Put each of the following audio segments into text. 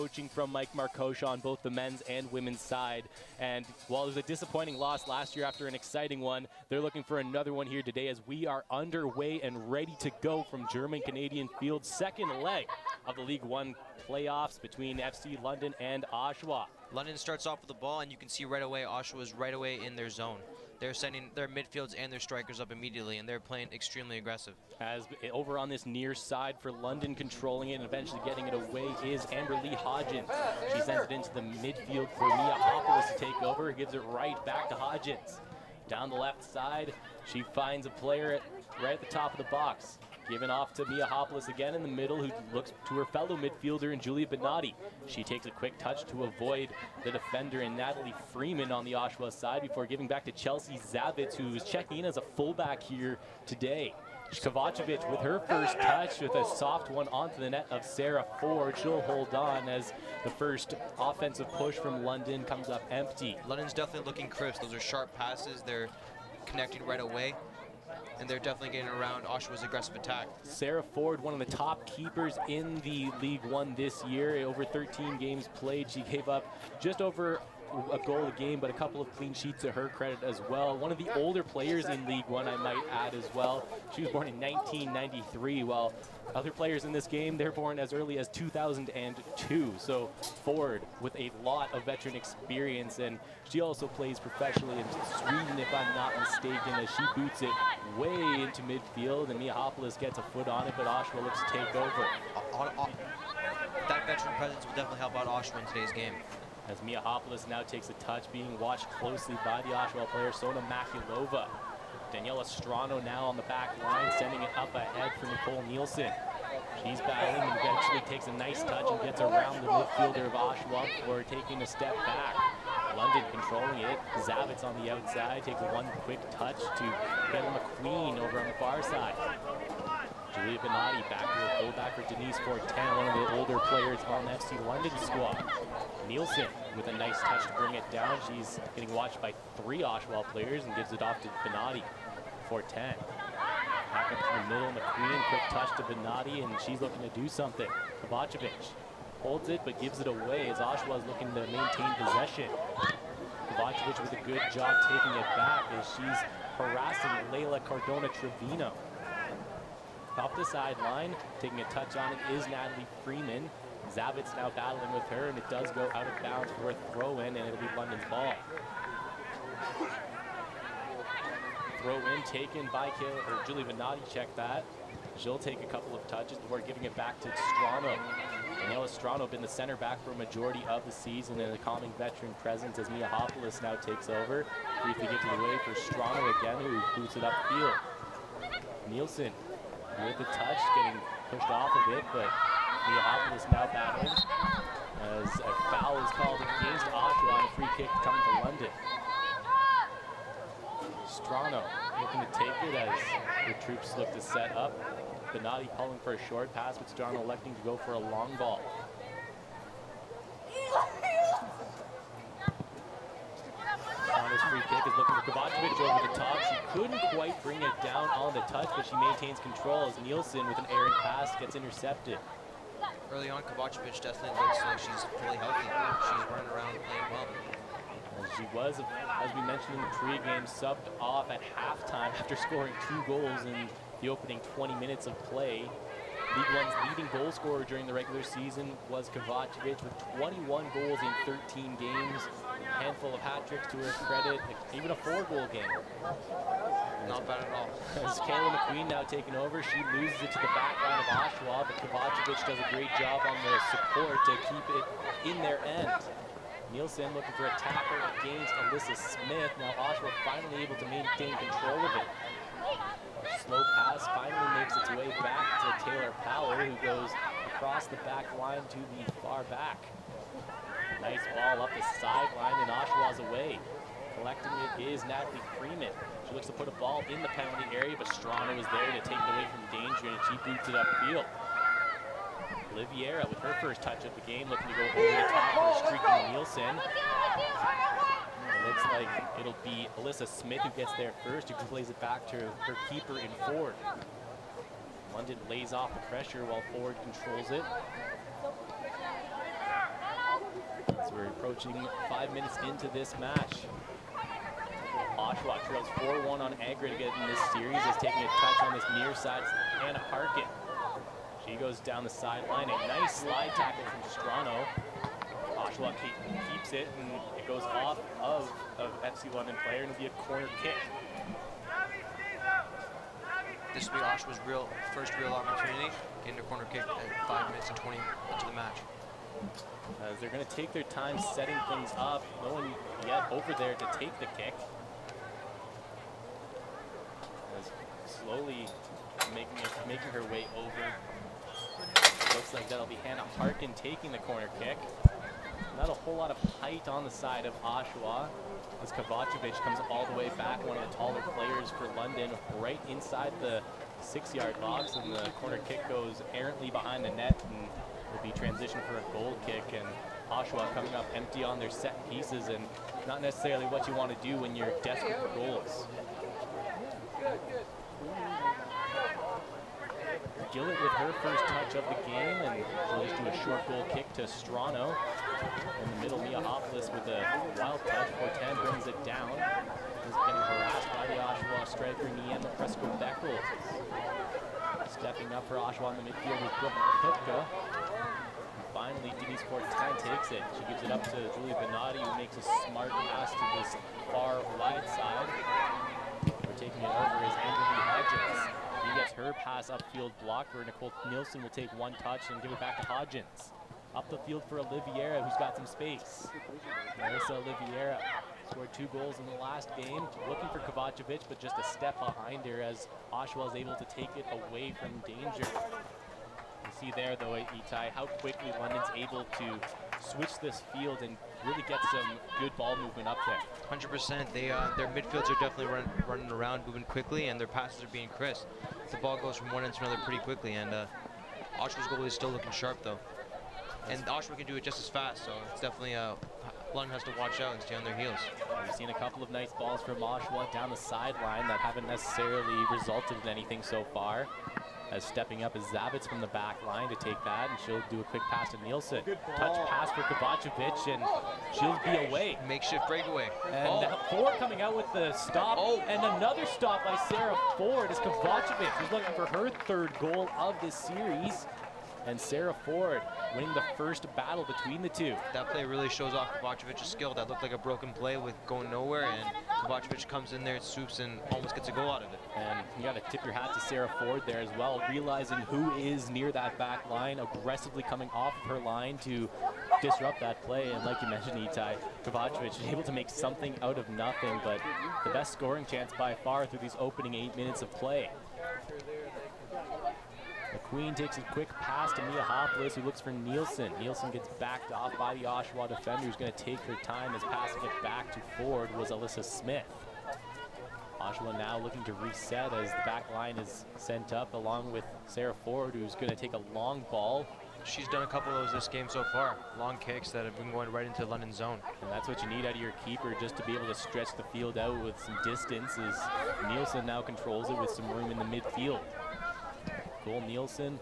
coaching from Mike Markosha on both the men's and women's side. And while it was a disappointing loss last year after an exciting one, they're looking for another one here today as we are underway and ready to go from German-Canadian Field's second leg of the League One playoffs between FC London and Oshawa. London starts off with the ball, and you can see right away Oshawa is right away in their zone. They're sending their midfields and their strikers up immediately, and they're playing extremely aggressive. As over on this near side for London, controlling it and eventually getting it away is Amber Lee Hodgins. She sends it into the midfield for Mia Hopoulos to take over. Gives it right back to Hodgins. Down the left side, she finds a player right at the top of the box. Given off to Mia Hopoulos again in the middle, who looks to her fellow midfielder in Julia Benatti. She takes a quick touch to avoid the defender in Natalie Freeman on the Oshawa side before giving back to Chelsea Zavitz, who is checking in as a fullback here today. Kovacevic with her first touch with a soft one onto the net of Sarah Ford. She'll hold on as the first offensive push from London comes up empty. London's definitely looking crisp. Those are sharp passes. They're connecting right away, and they're definitely getting around Oshawa's aggressive attack. Sarah Ford, one of the top keepers in the League One this year. Over 13 games played, she gave up just over a goal a game, but a couple of clean sheets to her credit as well. One of the older players in League One, I might add as well. She was born in 1993, while other players in this game, they're born as early as 2002. So Ford with a lot of veteran experience, and she also plays professionally in Sweden, if I'm not mistaken, as she boots it way into midfield, and Mia Hopoulos gets a foot on it, but Oshawa looks to take over. That veteran presence will definitely help out Oshawa in today's game. As Mia Hopoulos now takes a touch, being watched closely by the Oshawa player, Sona Makulova. Daniela Strano now on the back line, sending it up ahead for Nicole Nielsen. She's battling and eventually takes a nice touch and gets around the midfielder of Oshawa before taking a step back. London controlling it. Zavitz on the outside takes one quick touch to Bella McQueen over on the far side. Julia Benatti back to her fullback for Denise Fortin, one of the older players on the FC London squad. Nielsen with a nice touch to bring it down. She's getting watched by 3 Oshawa players and gives it off to Benatti. Fortin. Back up to the middle, McQueen, quick touch to Benatti, and she's looking to do something. Kovacevic holds it but gives it away as Oshawa is looking to maintain possession. Kovacevic with a good job taking it back as she's harassing Leila Cardona Trevino. Off the sideline, taking a touch on it is Natalie Freeman. Zavitz now battling with her, and it does go out of bounds for a throw-in, and it'll be London's ball. Throw-in taken by Julie Benatti, check that. She'll take a couple of touches before giving it back to Strano. Daniela Strano been the center back for a majority of the season and a calming veteran presence as Mia Hopoulos now takes over. Briefly gives it away for Strano again, who boots it upfield. Nielsen with the touch, getting pushed off a bit, but Mia Hopoulos now battling as a foul is called against Oshawa and a free kick coming to London. Strano looking to take it as the troops look to set up. Benatti calling for a short pass, but Strano electing to go for a long ball. Strano's free kick is looking for Kovacevic over the top. She couldn't quite bring it down on the touch, but she maintains control as Nielsen with an errant pass gets intercepted. Early on, Kovacevic definitely looks like she's fully healthy. She's running around playing well. She was, as we mentioned in the pregame, subbed off at halftime after scoring 2 goals in the opening 20 minutes of play. League One's leading goal scorer during the regular season was Kovacevic with 21 goals in 13 games. A handful of hat tricks to her credit, even a 4-goal game. Not bad at all. As Kayla McQueen now taking over, she loses it to the back line of Oshawa, but Kovacevic does a great job on the support to keep it in their end. Nielsen looking for a tackle against Alyssa Smith. Now Oshawa finally able to maintain control of it. A slow pass finally makes its way back to Taylor Power, who goes across the back line to the far back. Nice ball up the sideline, and Oshawa's away. Collecting it is Natalie Freeman. She looks to put a ball in the penalty area, but Strano is there to take it away from danger, and she boots it upfield. Oliviera with her first touch of the game, looking to go over the top for a streaking Nielsen. It looks like it'll be Alyssa Smith who gets there first, who plays it back to her keeper in Ford. London lays off the pressure while Ford controls it. approaching 5 minutes into this match. Oshawa trails 4-1 on aggregate in this series, is taking a touch on this near side. Hannah Harkin. She goes down the sideline. A nice slide tackle from Strano. Oshawa keeps it, and it goes off of FC London player, and it'll be a corner kick. This will be Oshawa's first real opportunity, getting a corner kick at 5 minutes and 20 into the match. As they're going to take their time setting things up. No one yet over there to take the kick. As slowly making her way over. It looks like that'll be Hannah Harkin taking the corner kick. Not a whole lot of height on the side of Oshawa, as Kovacevic comes all the way back, one of the taller players for London, right inside the 6-yard box, and the corner kick goes errantly behind the net and will be transitioned for a goal kick. And Oshawa coming up empty on their set pieces, and not necessarily what you want to do when you're desperate for goals. Gillett with her first touch of the game, and she'll just do a short goal kick to Strano. In the middle, Miahopolis with a wild touch. Fortin brings it down. Is getting harassed by the Oshawa striker, Niema Presko-Beckel. Stepping up for Oshawa in the midfield with Brooke Kupka. And finally, Denise Fortin takes it. She gives it up to Julia Benatti, who makes a smart pass to this far wide side. We're taking it over is Andrew Hodgins. He gets her pass upfield blocked, where Nicole Nielsen will take one touch and give it back to Hodgins. Up the field for Oliveira, who's got some space. Marissa Oliveira scored 2 goals in the last game. Looking for Kovacevic, but just a step behind her as Oshawa is able to take it away from danger. You see there, though, Itai, how quickly London's able to switch this field and really get some good ball movement up there. 100%. Their midfields are definitely running around, moving quickly, and their passes are being crisp. The ball goes from one end to another pretty quickly, and Oshawa's goalie is still looking sharp, though. And Oshawa can do it just as fast, so it's definitely London has to watch out and stay on their heels. We've seen a couple of nice balls from Oshawa down the sideline that haven't necessarily resulted in anything so far. As stepping up is Zavitz from the back line to take that, and she'll do a quick pass to Nielsen. Touch pass for Kovacevic, and she'll be away. Makeshift breakaway. And Ford coming out with the stop, and another stop by Sarah Ford as Kovacevic, who's looking for her 3rd goal of this series. And Sarah Ford winning the first battle between the two. That play really shows off Kovacevic's skill. That looked like a broken play with going nowhere, and Kovacevic comes in there, swoops, and almost gets a goal out of it. And you got to tip your hat to Sarah Ford there as well, realizing who is near that back line, aggressively coming off of her line to disrupt that play. And like you mentioned, Itai, Kovacevic is able to make something out of nothing, but the best scoring chance by far through these opening 8 minutes of play. McQueen takes a quick pass to Miahopolis, who looks for Nielsen. Nielsen gets backed off by the Oshawa defender, who's going to take her time, as passing it back to Ford was Alyssa Smith. Oshawa now looking to reset as the back line is sent up along with Sarah Ford, who's going to take a long ball. She's done a couple of those this game so far. Long kicks that have been going right into London zone. And that's what you need out of your keeper, just to be able to stretch the field out with some distance, as Nielsen now controls it with some room in the midfield. Cole Nielsen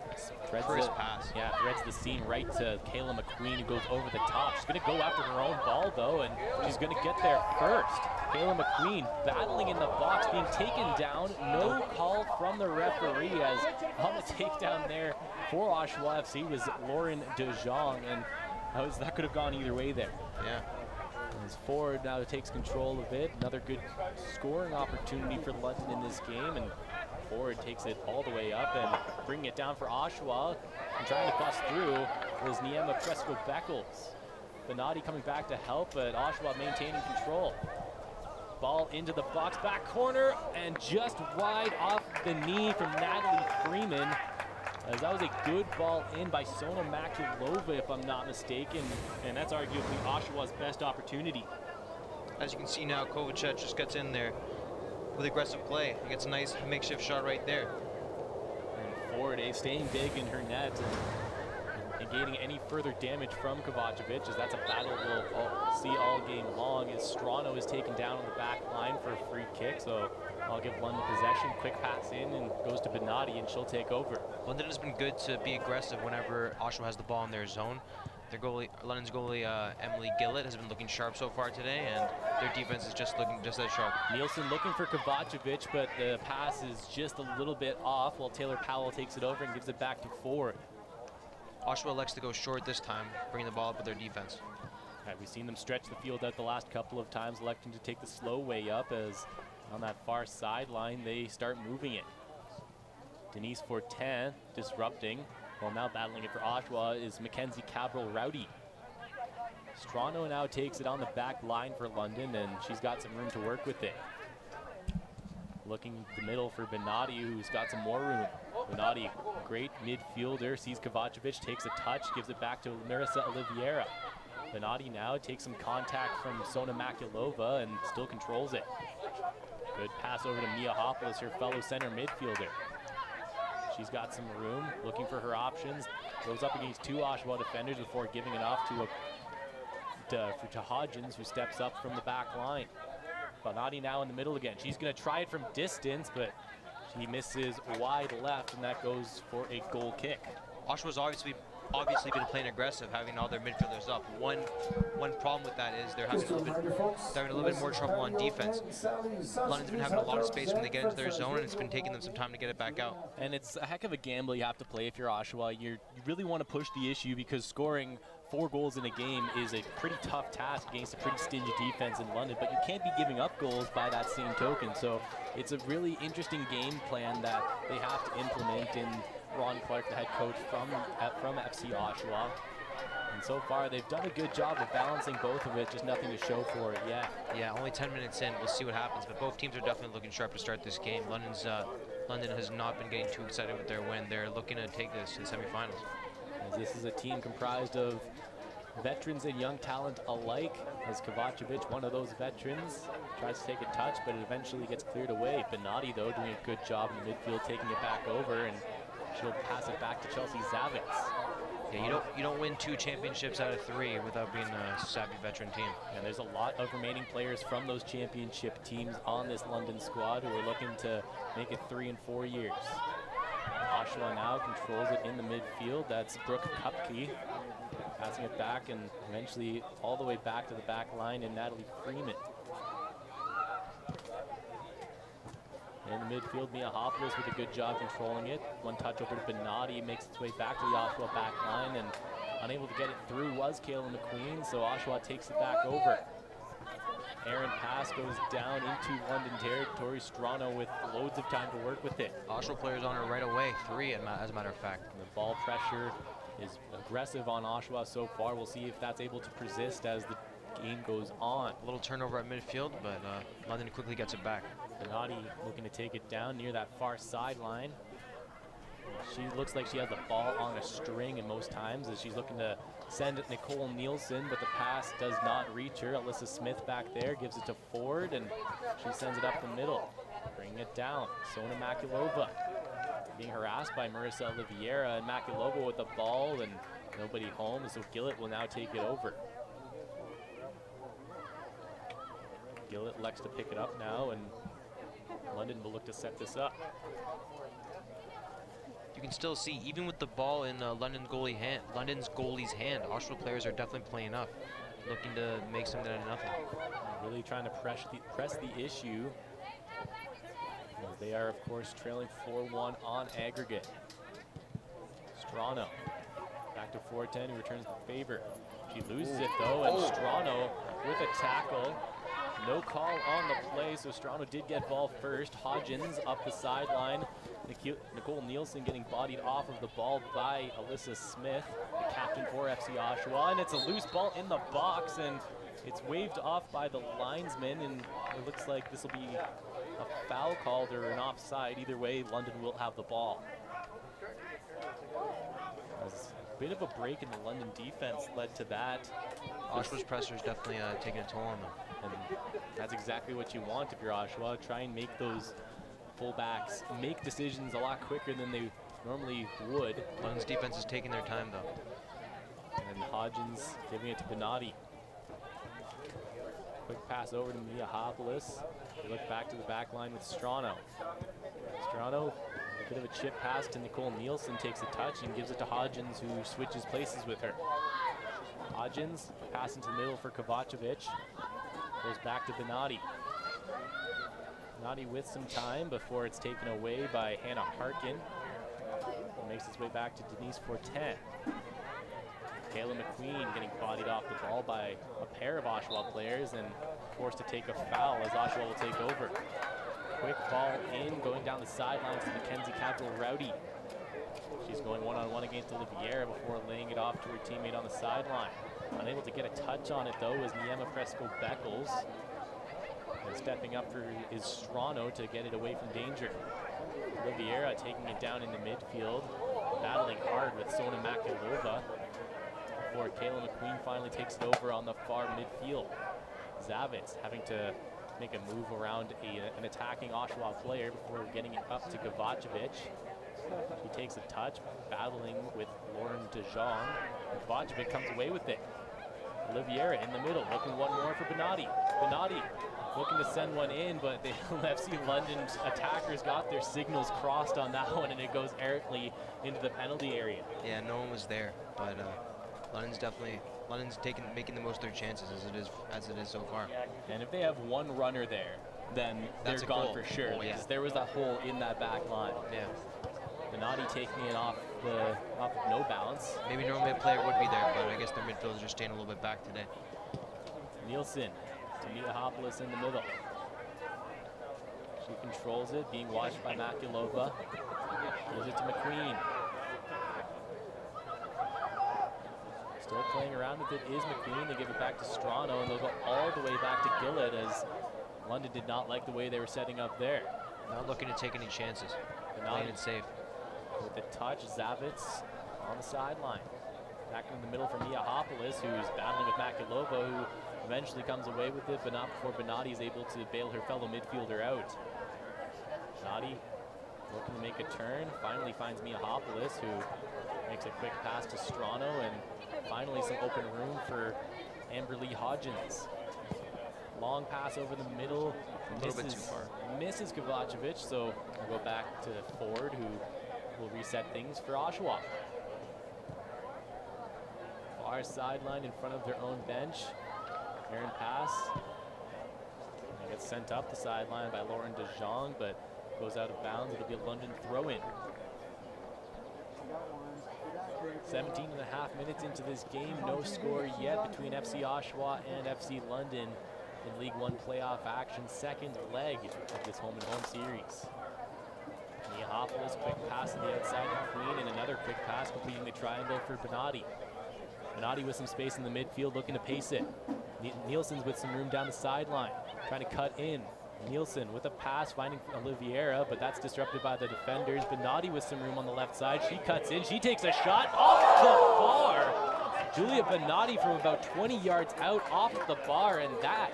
threads the seam right to Kayla McQueen, who goes over the top. She's going to go after her own ball, though, and she's going to get there first. Kayla McQueen battling in the box, being taken down. No call from the referee, as on the takedown there for Oshawa FC was Lauren DeJong, and that could have gone either way there. Yeah. As Ford now takes control of it. Another good scoring opportunity for London in this game, and Ford takes it all the way up and bringing it down for Oshawa, and trying to bust through was Niema Presko-Beckles. Benatti coming back to help, but Oshawa maintaining control. Ball into the box, back corner, and just wide off the knee from Natalie Freeman. As that was a good ball in by Sona Makulova, if I'm not mistaken, and that's arguably Oshawa's best opportunity. As you can see now, Kovacevic just gets in there with aggressive play. He gets a nice makeshift shot right there. And Ford staying big in her net and gaining any further damage from Kovacevic, as that's a battle we'll see all game long, as Strano is taken down on the back line for a free kick. So I'll give London possession, quick pass in, and goes to Benatti, and she'll take over. London has been good to be aggressive whenever Oshawa has the ball in their zone. Their goalie, London's goalie, Emily Gillett, has been looking sharp so far today, and their defense is just looking just as sharp. Nielsen looking for Kovacevic, but the pass is just a little bit off while Taylor Powell takes it over and gives it back to Ford. Oshawa elects to go short this time, bringing the ball up with their defense. We've seen them stretch the field out the last couple of times, electing to take the slow way up as on that far sideline they start moving it. Denise Fortin disrupting. Well, now battling it for Oshawa is Mackenzie Cabral-Rowdy. Strano now takes it on the back line for London, and she's got some room to work with it. Looking the middle for Benatti, who's got some more room. Benatti, great midfielder, sees Kovacevic, takes a touch, gives it back to Marissa Oliveira. Benatti now takes some contact from Sona Makulova and still controls it. Good pass over to Mia Hopples, her fellow center midfielder. She's got some room, looking for her options. Goes up against two Oshawa defenders before giving it off to Hodgins, who steps up from the back line. Benatti now in the middle again. She's going to try it from distance, but she misses wide left, and that goes for a goal kick. Oshawa's obviously been playing aggressive, having all their midfielders up. One problem with that is they're having a little bit more trouble on defense. London's been having a lot of space when they get into their zone, and it's been taking them some time to get it back out. And it's a heck of a gamble you have to play if you're Oshawa. You really want to push the issue because scoring 4 goals in a game is a pretty tough task against a pretty stingy defense in London, but you can't be giving up goals by that same token. So it's a really interesting game plan that they have to implement in Ron Clark, the head coach from FC Oshawa. And so far, they've done a good job of balancing both of it, just nothing to show for it yet. Yeah, only 10 minutes in, we'll see what happens, but both teams are definitely looking sharp to start this game. London has not been getting too excited with their win. They're looking to take this to the semifinals. As this is a team comprised of veterans and young talent alike, as Kovacevic, one of those veterans, tries to take a touch, but it eventually gets cleared away. Benatti, though, doing a good job in the midfield, taking it back over, and she'll pass it back to Chelsea Zavitz. Yeah, you don't win 2 championships out of 3 without being a savvy veteran team. And there's a lot of remaining players from those championship teams on this London squad who are looking to make it 3 and 4 years. Oshawa now controls it in the midfield. That's Brooke Kupke passing it back and eventually all the way back to the back line in Natalie Freeman. In the midfield, Mia Hopples with a good job controlling it. One touch over to Benatti, makes its way back to the Oshawa back line, and unable to get it through was Kayla McQueen, so Oshawa takes it back over. Aaron pass goes down into London territory. Strano with loads of time to work with it. Oshawa players on her right away, 3 as a matter of fact. And the ball pressure is aggressive on Oshawa so far. We'll see if that's able to persist as the game goes on. A little turnover at midfield, but London quickly gets it back. Benatti looking to take it down near that far sideline. She looks like she has the ball on a string in most times as she's looking to send it Nicole Nielsen, but the pass does not reach her. Alyssa Smith back there gives it to Ford, and she sends it up the middle. Bringing it down, Sona Makulova being harassed by Marissa Oliveira, and Makulova with the ball and nobody home, so Gillett will now take it over. Gillett elects to pick it up now, and London will look to set this up. You can still see, even with the ball in London's goalie's hand, Oshawa players are definitely playing up, looking to make something out of nothing. Really trying to press the issue. As they are, of course, trailing 4-1 on aggregate. Strano back to 4-10, who returns the favor. She loses it though, and Strano with a tackle. No call on the play, so Strano did get ball first. Hodgins up the sideline. Nicole Nielsen getting bodied off of the ball by Alyssa Smith, the captain for FC Oshawa, and it's a loose ball in the box, and it's waved off by the linesman, and it looks like this will be a foul called or an offside. Either way, London will have the ball. A bit of a break in the London defense led to that. Oshawa's pressure is definitely taking a toll on them. And that's exactly what you want if you're Oshawa. Try and make those fullbacks make decisions a lot quicker than they normally would. London's defense is taking their time though. And Hodgins giving it to Benatti. Quick pass over to Mia Hopples. They look back to the back line with Strano. Strano, a bit of a chip pass to Nicole Nielsen, takes a touch and gives it to Hodgins, who switches places with her. Hodgins. Pass into the middle for Kovacevic. Goes back to Benatti. Benatti with some time before it's taken away by Hannah Harkin. Makes its way back to Denise Fortin. Kayla McQueen getting bodied off the ball by a pair of Oshawa players and forced to take a foul as Oshawa will take over. Quick ball in, going down the sidelines to Mackenzie Cadwell-Rowdy. She's going one-on-one against Oliviera before laying it off to her teammate on the sideline. Unable to get a touch on it though is Niema Fresco-Beckles. And stepping up for is Strano to get it away from danger. Oliviera taking it down in the midfield, battling hard with Sona Makalova before Kayla McQueen finally takes it over on the far midfield. Zavitz having to make a move around an attacking Oshawa player before getting it up to Kovacevic. She takes a touch, battling with Lauren DeJong. Kovacevic comes away with it. Oliviera in the middle, looking one more for Benatti. Benatti looking to send one in, but the FC London's attackers got their signals crossed on that one, and it goes errantly into the penalty area. Yeah, no one was there, but London's making the most of their chances as it is so far. And if they have one runner there, then that's they're gone goal for sure. Oh, yeah. Because there was that hole in that back line. Yeah. Benatti taking it off of no bounce. Maybe normally a player would be there, but I guess their midfielders are staying a little bit back today. Nielsen to Miahopoulos in the middle. She controls it, being watched by Makulova. Gives it to McQueen. Still playing around with it is McQueen. They give it back to Strano, and they'll go all the way back to Gillett as London did not like the way they were setting up there. Not looking to take any chances. Playing it safe. With the touch, Zavitz on the sideline. Back in the middle for Miahopoulos, who's battling with Makulova, who eventually comes away with it, but not before Benatti is able to bail her fellow midfielder out. Benatti looking to make a turn, finally finds Miahopoulos, who makes a quick pass to Strano, and finally some open room for Amberly Hodgins. Long pass over the middle, a little bit too far. Misses Kovacevic, so we'll go back to Ford, who will reset things for Oshawa. Far sideline in front of their own bench. Aaron pass. And gets sent up the sideline by Lauren DeJong, but goes out of bounds. It'll be a London throw-in. 17 and a half minutes into this game. No score yet between FC Oshawa and FC London in League One playoff action. Second leg of this home-and-home series. Miahopoulos, quick pass to the outside to McQueen, and another quick pass completing the triangle for Benatti. Benatti with some space in the midfield, looking to pace it. Nielsen's with some room down the sideline, trying to cut in. Nielsen with a pass, finding Oliviera, but that's disrupted by the defenders. Benatti with some room on the left side. She cuts in, she takes a shot off the bar. Julia Benatti from about 20 yards out off the bar, and that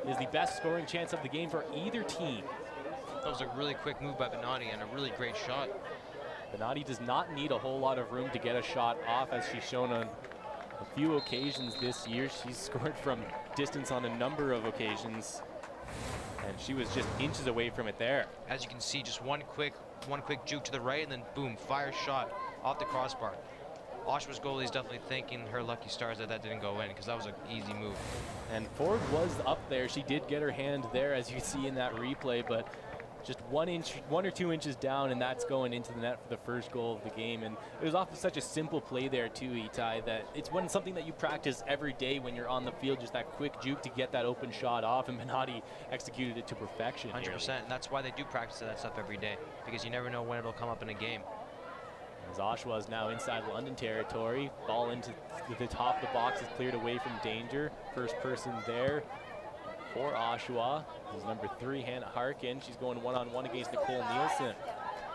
is the best scoring chance of the game for either team. That was a really quick move by Benatti and a really great shot. Benatti does not need a whole lot of room to get a shot off, as she's shown on a few occasions this year. She's scored from distance on a number of occasions, and she was just inches away from it there. As you can see, just one quick juke to the right, and then boom, fire shot off the crossbar. Oshawa's goalie is definitely thanking her lucky stars that didn't go in, because that was an easy move. And Ford was up there. She did get her hand there, as you see in that replay, but just 1 or 2 inches down, and that's going into the net for the first goal of the game. And it was off of such a simple play there too, Itai, that it's something that you practice every day when you're on the field, just that quick juke to get that open shot off, and Benatti executed it to perfection. 100%, and that's why they do practice that stuff every day, because you never know when it'll come up in a game. As Oshawa is now inside London territory, ball into the top of the box is cleared away from danger. First person there for Oshawa is number 3, Hannah Harkin. She's going one-on-one against Nicole Nielsen.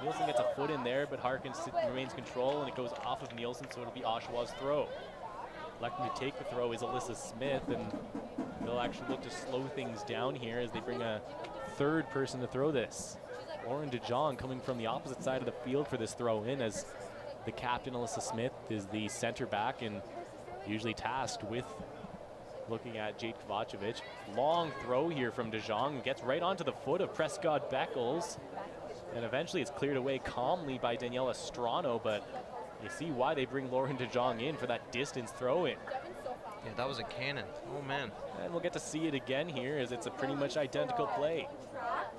Nielsen gets a foot in there, but Harkin remains control, and it goes off of Nielsen, so it'll be Oshawa's throw. Electing to take the throw is Alyssa Smith, and they'll actually look to slow things down here as they bring a third person to throw this. Lauren DeJong coming from the opposite side of the field for this throw in, as the captain, Alyssa Smith, is the center back and usually tasked with looking at Jade Kovacevic. Long throw here from DeJong, gets right onto the foot of Prescott Beckles, and eventually it's cleared away calmly by Daniela Strano, but you see why they bring Lauren DeJong in for that distance throw in. Yeah, that was a cannon. Oh, man. And we'll get to see it again here as it's a pretty much identical play.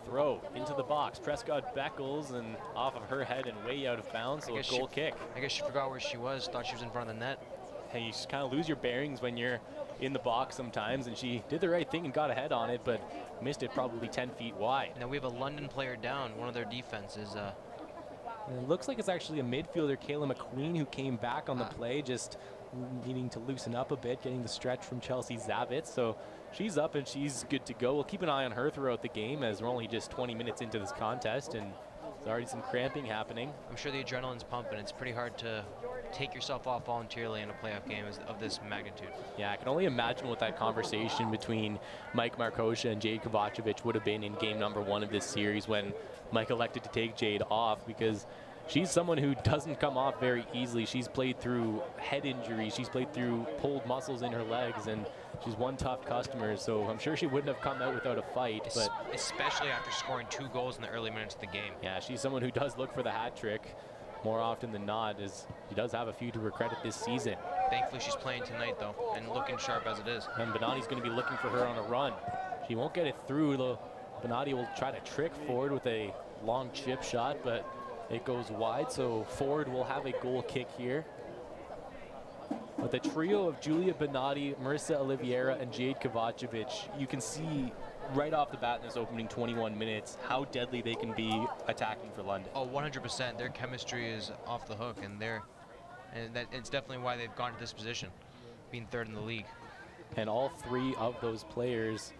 Throw into the box. Prescott Beckles and off of her head and way out of bounds, so a goal kick. I guess she forgot where she was, thought she was in front of the net. Hey, you just kind of lose your bearings when you're in the box sometimes, and she did the right thing and got ahead on it, but missed it probably 10 feet wide. Now we have a London player down. One of their defenses. It looks like it's actually a midfielder, Kayla McQueen, who came back on the play, just needing to loosen up a bit, getting the stretch from Chelsea Zavitz. So she's up and she's good to go. We'll keep an eye on her throughout the game as we're only just 20 minutes into this contest, and there's already some cramping happening. I'm sure the adrenaline's pumping. It's pretty hard to take yourself off voluntarily in a playoff game of this magnitude. Yeah, I can only imagine what that conversation between Mike Markosha and Jade Kovacevic would have been in game number 1 of this series when Mike elected to take Jade off, because she's someone who doesn't come off very easily. She's played through head injuries. She's played through pulled muscles in her legs, and she's one tough customer. So I'm sure she wouldn't have come out without a fight. But especially after scoring 2 goals in the early minutes of the game. Yeah, she's someone who does look for the hat trick more often than not, as she does have a few to her credit this season. Thankfully, she's playing tonight, though, and looking sharp as it is. And Benatti's going to be looking for her on a run. She won't get it through, though. Benatti will try to trick Ford with a long chip shot, but it goes wide, so Ford will have a goal kick here. But the trio of Julia Benatti, Marissa Oliveira, and Jade Kovacevic, you can see right off the bat in this opening 21 minutes how deadly they can be attacking for London. Oh, 100%. Their chemistry is off the hook, and it's definitely why they've gone to this position, being 3rd in the league. And all 3 of those players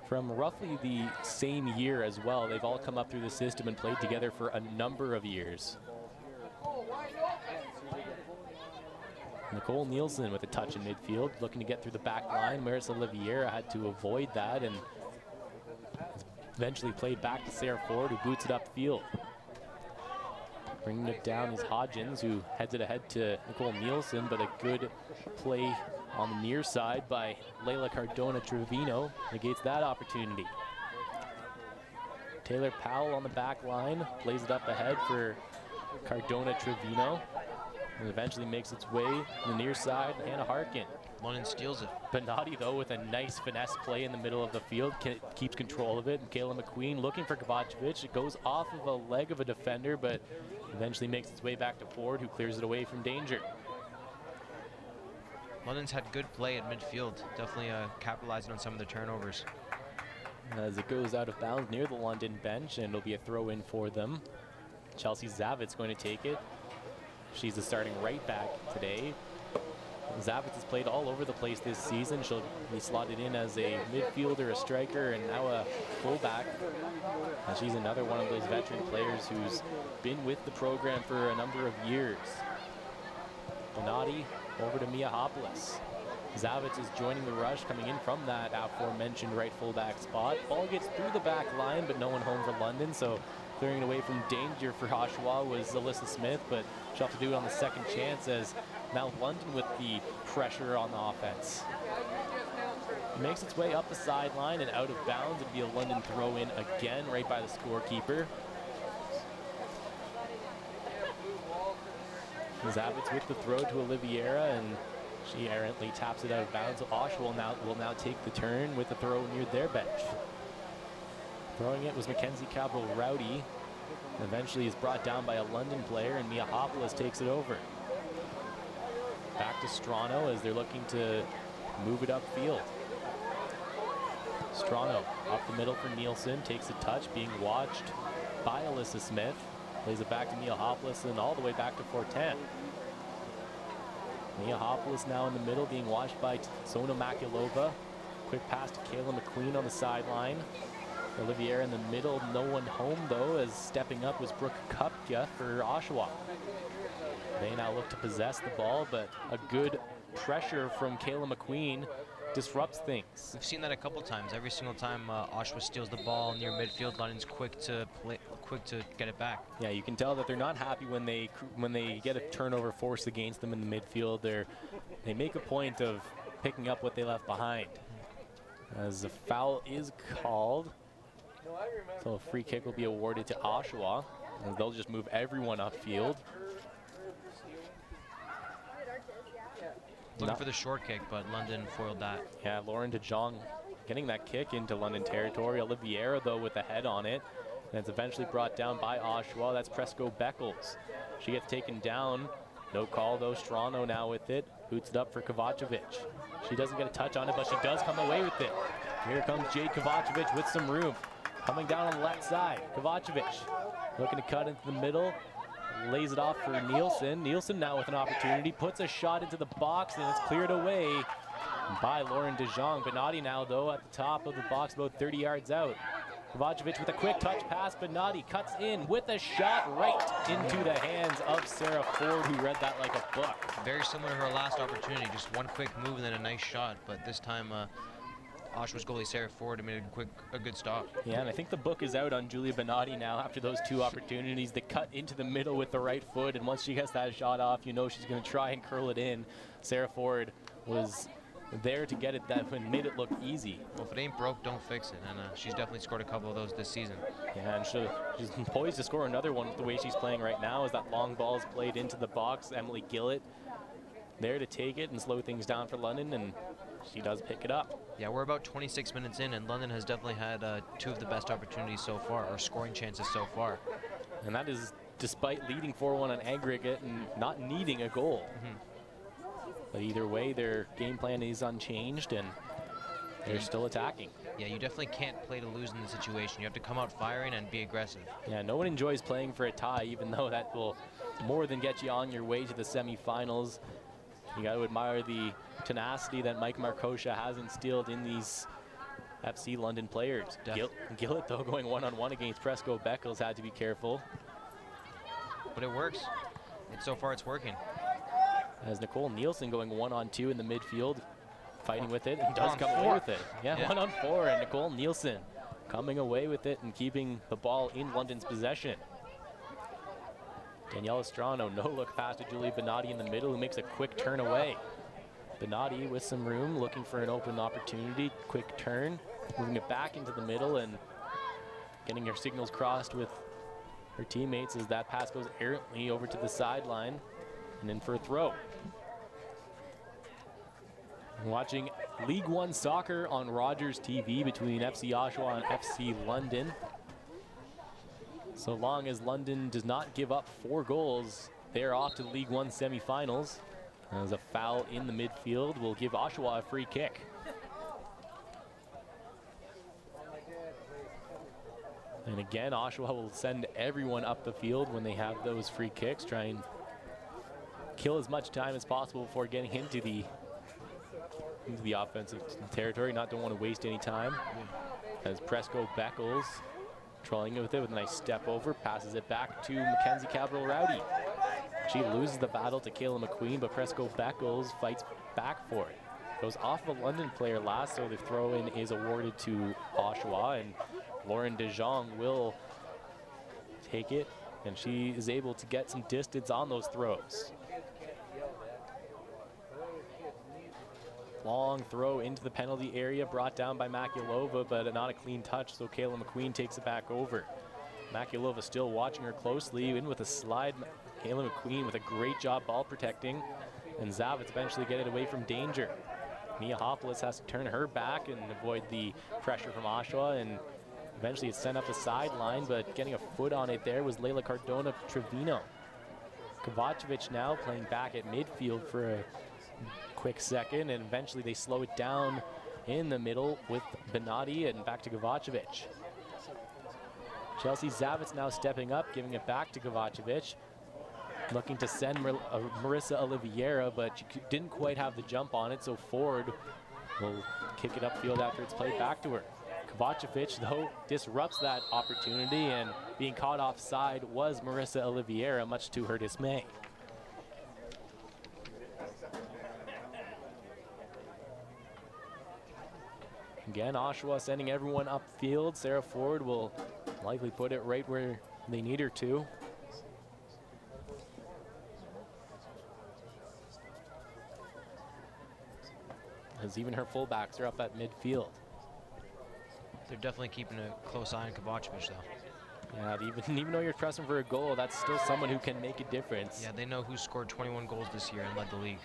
from roughly the same year as well. They've all come up through the system and played together for a number of years. Nicole Nielsen with a touch in midfield, looking to get through the back line. Marissa Oliveira had to avoid that and eventually played back to Sarah Ford, who boots it upfield. Bringing it down is Hodgins, who heads it ahead to Nicole Nielsen, but a good play on the near side by Leila Cardona Trevino negates that opportunity. Taylor Powell on the back line, plays it up ahead for Cardona Trevino, and eventually makes its way to the near side. Hannah Harkin. London steals it. Benatti, though, with a nice finesse play in the middle of the field, keeps control of it. And Kayla McQueen looking for Kovacevic. It goes off of a leg of a defender, but eventually makes its way back to Ford, who clears it away from danger. London's had good play at midfield, definitely capitalizing on some of the turnovers. As it goes out of bounds near the London bench, and it'll be a throw-in for them. Chelsea Zavitz going to take it. She's the starting right back today. Zavitz has played all over the place this season. She'll be slotted in as a midfielder, a striker, and now a fullback. And she's another one of those veteran players who's been with the program for a number of years. Benatti over to Miahopolis. Zavitz is joining the rush, coming in from that aforementioned right fullback spot. Ball gets through the back line, but no one home for London, so clearing it away from danger for Oshawa was Alyssa Smith, but she'll have to do it on the second chance, as now London with the pressure on the offense. It makes its way up the sideline and out of bounds. It'll be a London throw-in again, right by the scorekeeper. Zavitz with the throw to Oliveira, and she errantly taps it out of bounds. So Oshawa will now take the turn with the throw near their bench. Throwing it was Mackenzie Cabral-Rowdy. Eventually is brought down by a London player, and Miahopolis takes it over. Back to Strano as they're looking to move it upfield. Strano up the middle for Nielsen, takes a touch, being watched by Alyssa Smith. Plays it back to Miahopolis and all the way back to Fortin. Miahopolis now in the middle, being watched by Sona Makulova. Quick pass to Kayla McQueen on the sideline. Olivier in the middle, no one home though, as stepping up was Brooke Kupka for Oshawa. They now look to possess the ball, but a good pressure from Kayla McQueen disrupts things. We've seen that a couple times. Every single time Oshawa steals the ball near midfield, London's quick to get it back. Yeah, you can tell that they're not happy when they get a turnover forced against them in the midfield. They make a point of picking up what they left behind. As the foul is called, so a free kick will be awarded to Oshawa, and they'll just move everyone upfield. Looking for the short kick, but London foiled that. Yeah, Lauren DeJong getting that kick into London territory. Oliviera, though, with the head on it. And it's eventually brought down by Oshawa. That's Presco Beckles. She gets taken down. No call, though. Strano now with it. Boots it up for Kovacevic. She doesn't get a touch on it, but she does come away with it. Here comes Jade Kovacevic with some room. Coming down on the left side. Kovacevic looking to cut into the middle. Lays it off for Nielsen. Nielsen now with an opportunity. Puts a shot into the box, and it's cleared away by Lauren DeJong. Benatti now, though, at the top of the box, about 30 yards out. Kovacevic with a quick touch pass. Benatti cuts in with a shot right into the hands of Sarah Ford, who read that like a book. Very similar to her last opportunity. Just one quick move and then a nice shot. But this time, Oshawa's goalie Sarah Ford made a good stop. Yeah, and I think the book is out on Julia Benatti now after those two opportunities. The cut into the middle with the right foot, and once she gets that shot off, you know she's going to try and curl it in. Sarah Ford was there to get it that and made it look easy. Well, if it ain't broke, don't fix it, and she's definitely scored a couple of those this season. Yeah, and she's poised to score another one with the way she's playing right now as that long ball is played into the box. Emily Gillett there to take it and slow things down for London, and she does pick it up. Yeah, we're about 26 minutes in, and London has definitely had two of the best opportunities so far, or scoring chances so far. And that is despite leading 4-1 on aggregate and not needing a goal. But either way, their game plan is unchanged, and they're still attacking. Yeah, you definitely can't play to lose in the situation. You have to come out firing and be aggressive. Yeah, no one enjoys playing for a tie, even though that will more than get you on your way to the semifinals. You got to admire the tenacity that Mike Markosha has instilled in these FC London players. Gillett, though, going one-on-one against Presco Beckles, had to be careful. But it works. So far, it's working. As Nicole Nielsen going 1-on-2 in the midfield, fighting with it, and does come away with it. Yeah, 1-on-4, and Nicole Nielsen coming away with it and keeping the ball in London's possession. Daniela Strano, no look pass to Julia Benatti in the middle, who makes a quick turn away. Benatti with some room, looking for an open opportunity, quick turn, moving it back into the middle and getting her signals crossed with her teammates as that pass goes errantly over to the sideline and in for a throw. Watching League One soccer on Rogers TV between FC Oshawa and FC London. So long as London does not give up 4 goals, they're off to the League One semifinals. As a foul in the midfield will give Oshawa a free kick. And again, Oshawa will send everyone up the field when they have those free kicks, try and kill as much time as possible before getting into the offensive territory. Don't want to waste any time. As Presco Beckles trolling it with a nice step over, passes it back to Mackenzie Cabral-Rowdy. She loses the battle to Kayla McQueen, but Presco Beckles fights back for it. Goes off of a London player last, so the throw-in is awarded to Oshawa, and Lauren DeJong will take it, and she is able to get some distance on those throws. Long throw into the penalty area, brought down by Makulova, but not a clean touch, so Kayla McQueen takes it back over. Makulova still watching her closely, in with a slide. Kayla McQueen with a great job ball protecting, and Zavitz eventually get it away from danger. Miahopoulos has to turn her back and avoid the pressure from Oshawa, and eventually it's sent up the sideline, but getting a foot on it there was Leila Cardona Trevino. Kovacevic now playing back at midfield for a quick second, and eventually they slow it down in the middle with Benatti and back to Kovacevic. Chelsea Zavitz now stepping up, giving it back to Kovacevic. Looking to send Marissa Oliviera, but she didn't quite have the jump on it, so Ford will kick it upfield after it's played back to her. Kovacevic, though, disrupts that opportunity, and being caught offside was Marissa Oliviera, much to her dismay. Again, Oshawa sending everyone upfield. Sarah Ford will likely put it right where they need her to. As even her fullbacks are up at midfield. They're definitely keeping a close eye on Kovacevic, though. Yeah, even though you're pressing for a goal, that's still someone who can make a difference. Yeah, they know who scored 21 goals this year and led the league.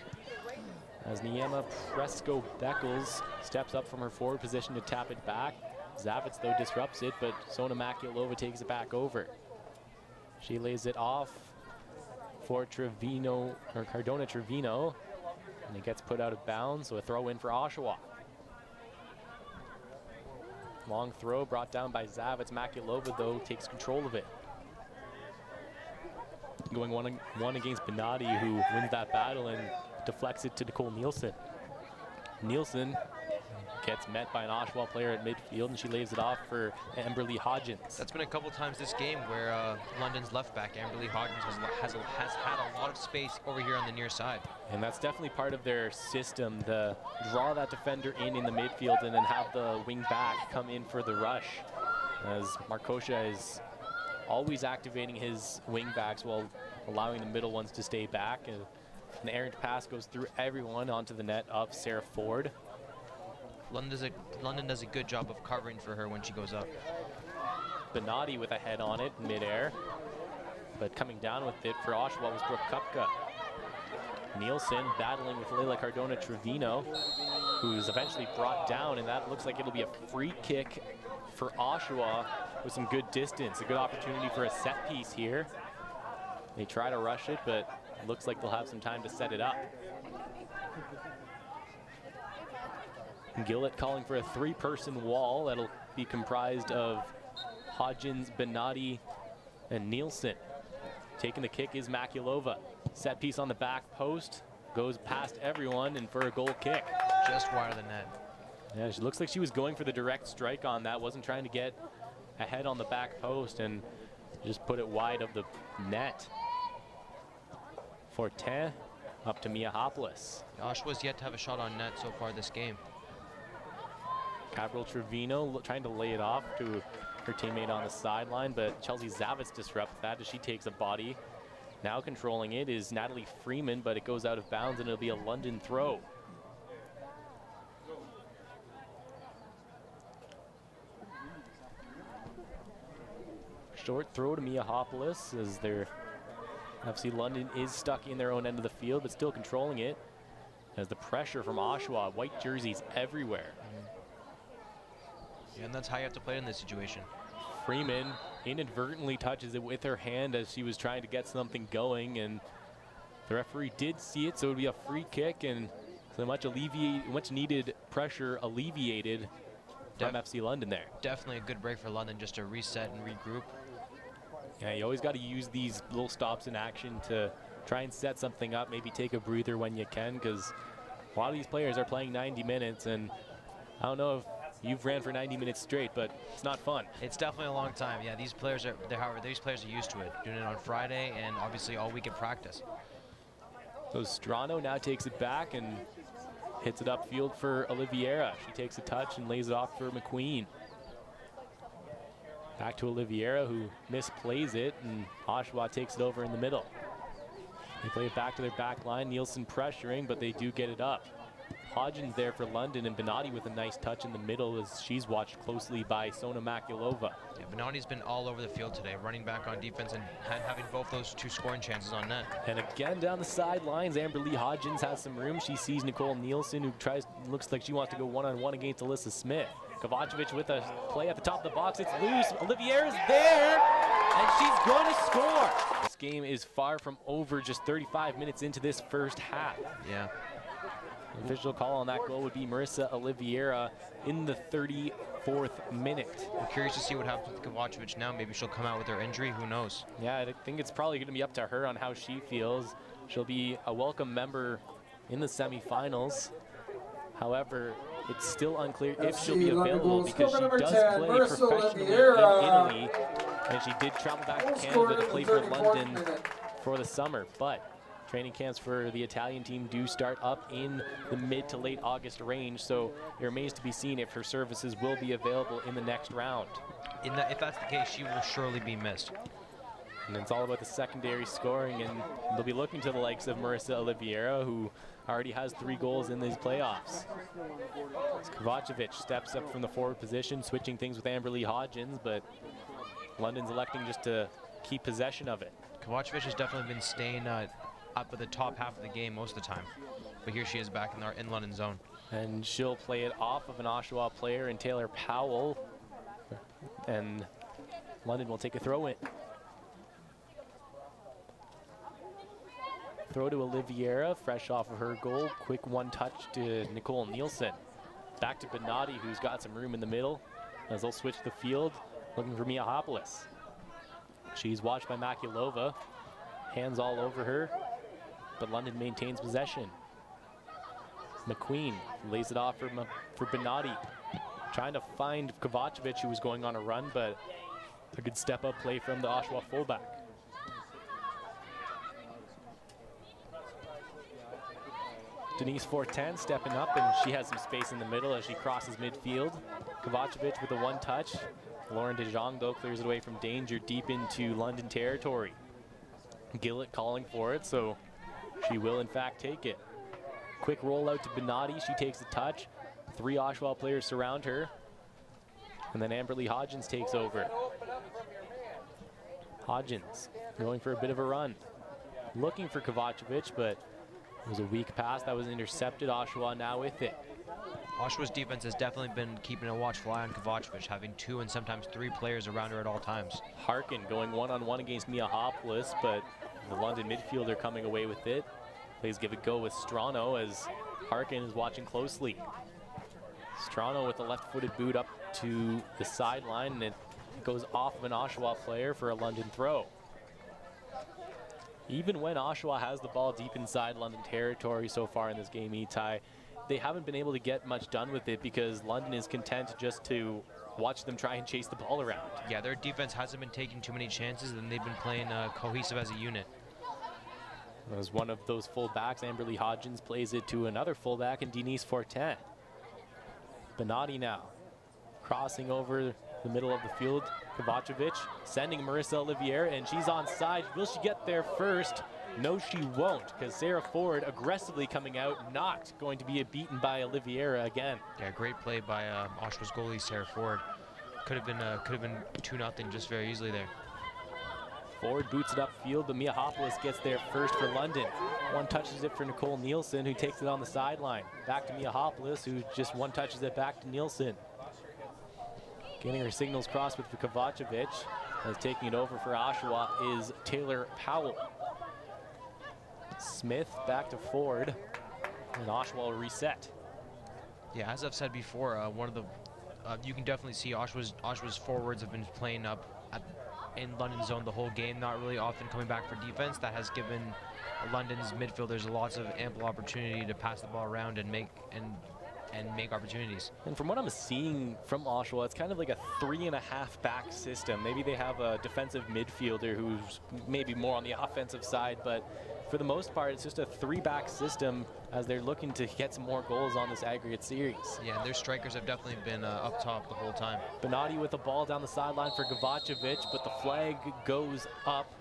As Niema Presko-Beckles steps up from her forward position to tap it back. Zavitz, though, disrupts it, but Sona Makielova takes it back over. She lays it off for Trevino, or Cardona Trevino, and it gets put out of bounds, so a throw in for Oshawa. Long throw brought down by Zavitz. Makielova, though, takes control of it. Going one against Benatti, who wins that battle and deflects it to Nicole Nielsen. Nielsen gets met by an Oshawa player at midfield, and she lays it off for Amberly Hodgins. That's been a couple times this game where London's left back, Amberly Hodgins, has had a lot of space over here on the near side. And that's definitely part of their system, to draw that defender in the midfield and then have the wing back come in for the rush, as Markosha is always activating his wing backs while allowing the middle ones to stay back. And an errant pass goes through everyone onto the net of Sarah Ford. London does a good job of covering for her when she goes up. Benatti with a head on it midair, but coming down with it for Oshawa was Brooke Kupka. Nielsen battling with Leila Cardona Trevino, who's eventually brought down, and that looks like it'll be a free kick for Oshawa with some good distance. A good opportunity for a set piece here. They try to rush it, but it looks like they'll have some time to set it up. Gillett calling for a three-person wall that'll be comprised of Hodgins, Benatti, and Nielsen. Taking the kick is Makielova. Set piece on the back post, goes past everyone and for a goal kick. Just wide of the net. Yeah, she looks like she was going for the direct strike on that, wasn't trying to get ahead on the back post and just put it wide of the net. Fortin up to Miahopoulos. Oshawa's yet to have a shot on net so far this game. Gabriel Trevino trying to lay it off to her teammate on the sideline, but Chelsea Zavitz disrupts that as she takes a body. Now controlling it is Natalie Freeman, but it goes out of bounds and it'll be a London throw. Short throw to Miahopoulos as their FC London is stuck in their own end of the field, but still controlling it as the pressure from Oshawa, white jerseys everywhere. Yeah, and that's how you have to play in this situation. Freeman inadvertently touches it with her hand as she was trying to get something going, and the referee did see it, so it would be a free kick, and so much needed pressure alleviated from FC London there. Definitely a good break for London just to reset and regroup. Yeah, you always got to use these little stops in action to try and set something up, maybe take a breather when you can, because a lot of these players are playing 90 minutes, and I don't know if you've ran for 90 minutes straight, but it's not fun. It's definitely a long time. Yeah, these players are used to it, doing it on Friday and obviously all week at practice. So Strano now takes it back and hits it upfield for Oliveira. She takes a touch and lays it off for McQueen. Back to Oliveira, who misplays it, and Oshawa takes it over in the middle. They play it back to their back line. Nielsen pressuring, but they do get it up. Hodgins there for London, and Benatti with a nice touch in the middle as she's watched closely by Sona Makielova. Yeah, Benatti's been all over the field today, running back on defense and having both those two scoring chances on net. And again down the sidelines, Amberly Hodgins has some room. She sees Nicole Nielsen, who looks like she wants to go one-on-one against Alyssa Smith. Kovacevic with a play at the top of the box. It's loose. Oliviera's there, and she's going to score. This game is far from over, just 35 minutes into this first half. Yeah. The official call on that goal would be Marissa Oliveira in the 34th minute. I'm curious to see what happens with Kovacevic now. Maybe she'll come out with her injury. Who knows? Yeah, I think it's probably going to be up to her on how she feels. She'll be a welcome member in the semifinals. However, it's still unclear if she'll be available because she does play professionally in Italy, and she did travel back to Canada to play for London for the summer. But training camps for the Italian team do start up in the mid to late August range, so it remains to be seen if her services will be available in the next round. If that's the case, she will surely be missed. And it's all about the secondary scoring, and they'll be looking to the likes of Marissa Oliveira, who already has 3 goals in these playoffs. Kovacevic steps up from the forward position, switching things with Amberly Hodgins, but London's electing just to keep possession of it. Kovacevic has definitely been staying up at the top half of the game most of the time. but here she is back in London zone. And she'll play it off of an Oshawa player and Taylor Powell. And London will take a throw in. Throw to Oliviera, fresh off of her goal. Quick one touch to Nicole Nielsen. Back to Benatti, who's got some room in the middle, as they'll switch the field, looking for Miahopoulos. She's watched by Makulova. Hands all over her, but London maintains possession. McQueen lays it off for Benatti. Trying to find Kovacevic, who was going on a run, but a good step-up play from the Oshawa fullback. Denise Fortin stepping up, and she has some space in the middle as she crosses midfield. Kovacevic with a one-touch. Lauren DeJong, though, clears it away from danger deep into London territory. Gillett calling for it, so she will, in fact, take it. Quick rollout to Benatti. She takes a touch. 3 Oshawa players surround her. And then Amberly Hodgins takes over. Hodgins going for a bit of a run. Looking for Kovacevic, but it was a weak pass that was intercepted. Oshawa now with it. Oshawa's defense has definitely been keeping a watchful eye on Kovacevic, having 2 and sometimes 3 players around her at all times. Harkin going one-on-one against Miahopoulos, but the London midfielder coming away with it. Please give it go with Strano as Harkin is watching closely. Strano with the left-footed boot up to the sideline, and it goes off of an Oshawa player for a London throw. Even when Oshawa has the ball deep inside London territory so far in this game, Itai, they haven't been able to get much done with it because London is content just to watch them try and chase the ball around. Yeah, their defense hasn't been taking too many chances, and they've been playing cohesive as a unit. As one of those fullbacks, Amberly Hodgins plays it to another fullback, and Denise Fortin. Benatti now crossing over the middle of the field. Kovacevic sending Marissa Olivier, and she's onside. Will she get there first? No, she won't, because Sarah Ford aggressively coming out, not going to be beaten by Oliviera again. Yeah, great play by Oshawa's goalie, Sarah Ford. Could have been 2-0 just very easily there. Ford boots it upfield, but Miahopoulos gets there first for London. One touches it for Nicole Nielsen, who takes it on the sideline. Back to Miahopoulos, who just one touches it back to Nielsen. Getting her signals crossed with Kovacevic, as taking it over for Oshawa is Taylor Powell. Smith back to Ford, and Oshawa will reset. Yeah, as I've said before, you can definitely see Oshawa's forwards have been playing up in London zone the whole game, not really often coming back for defense. That has given London's midfielders lots of ample opportunity to pass the ball around and make opportunities. And from what I'm seeing from Oshawa, it's kind of like a 3.5 back system. Maybe they have a defensive midfielder who's maybe more on the offensive side, but for the most part, it's just a 3-back system as they're looking to get some more goals on this aggregate series. Yeah, their strikers have definitely been up top the whole time. Benatti with the ball down the sideline for Kovacevic, but the flag goes up,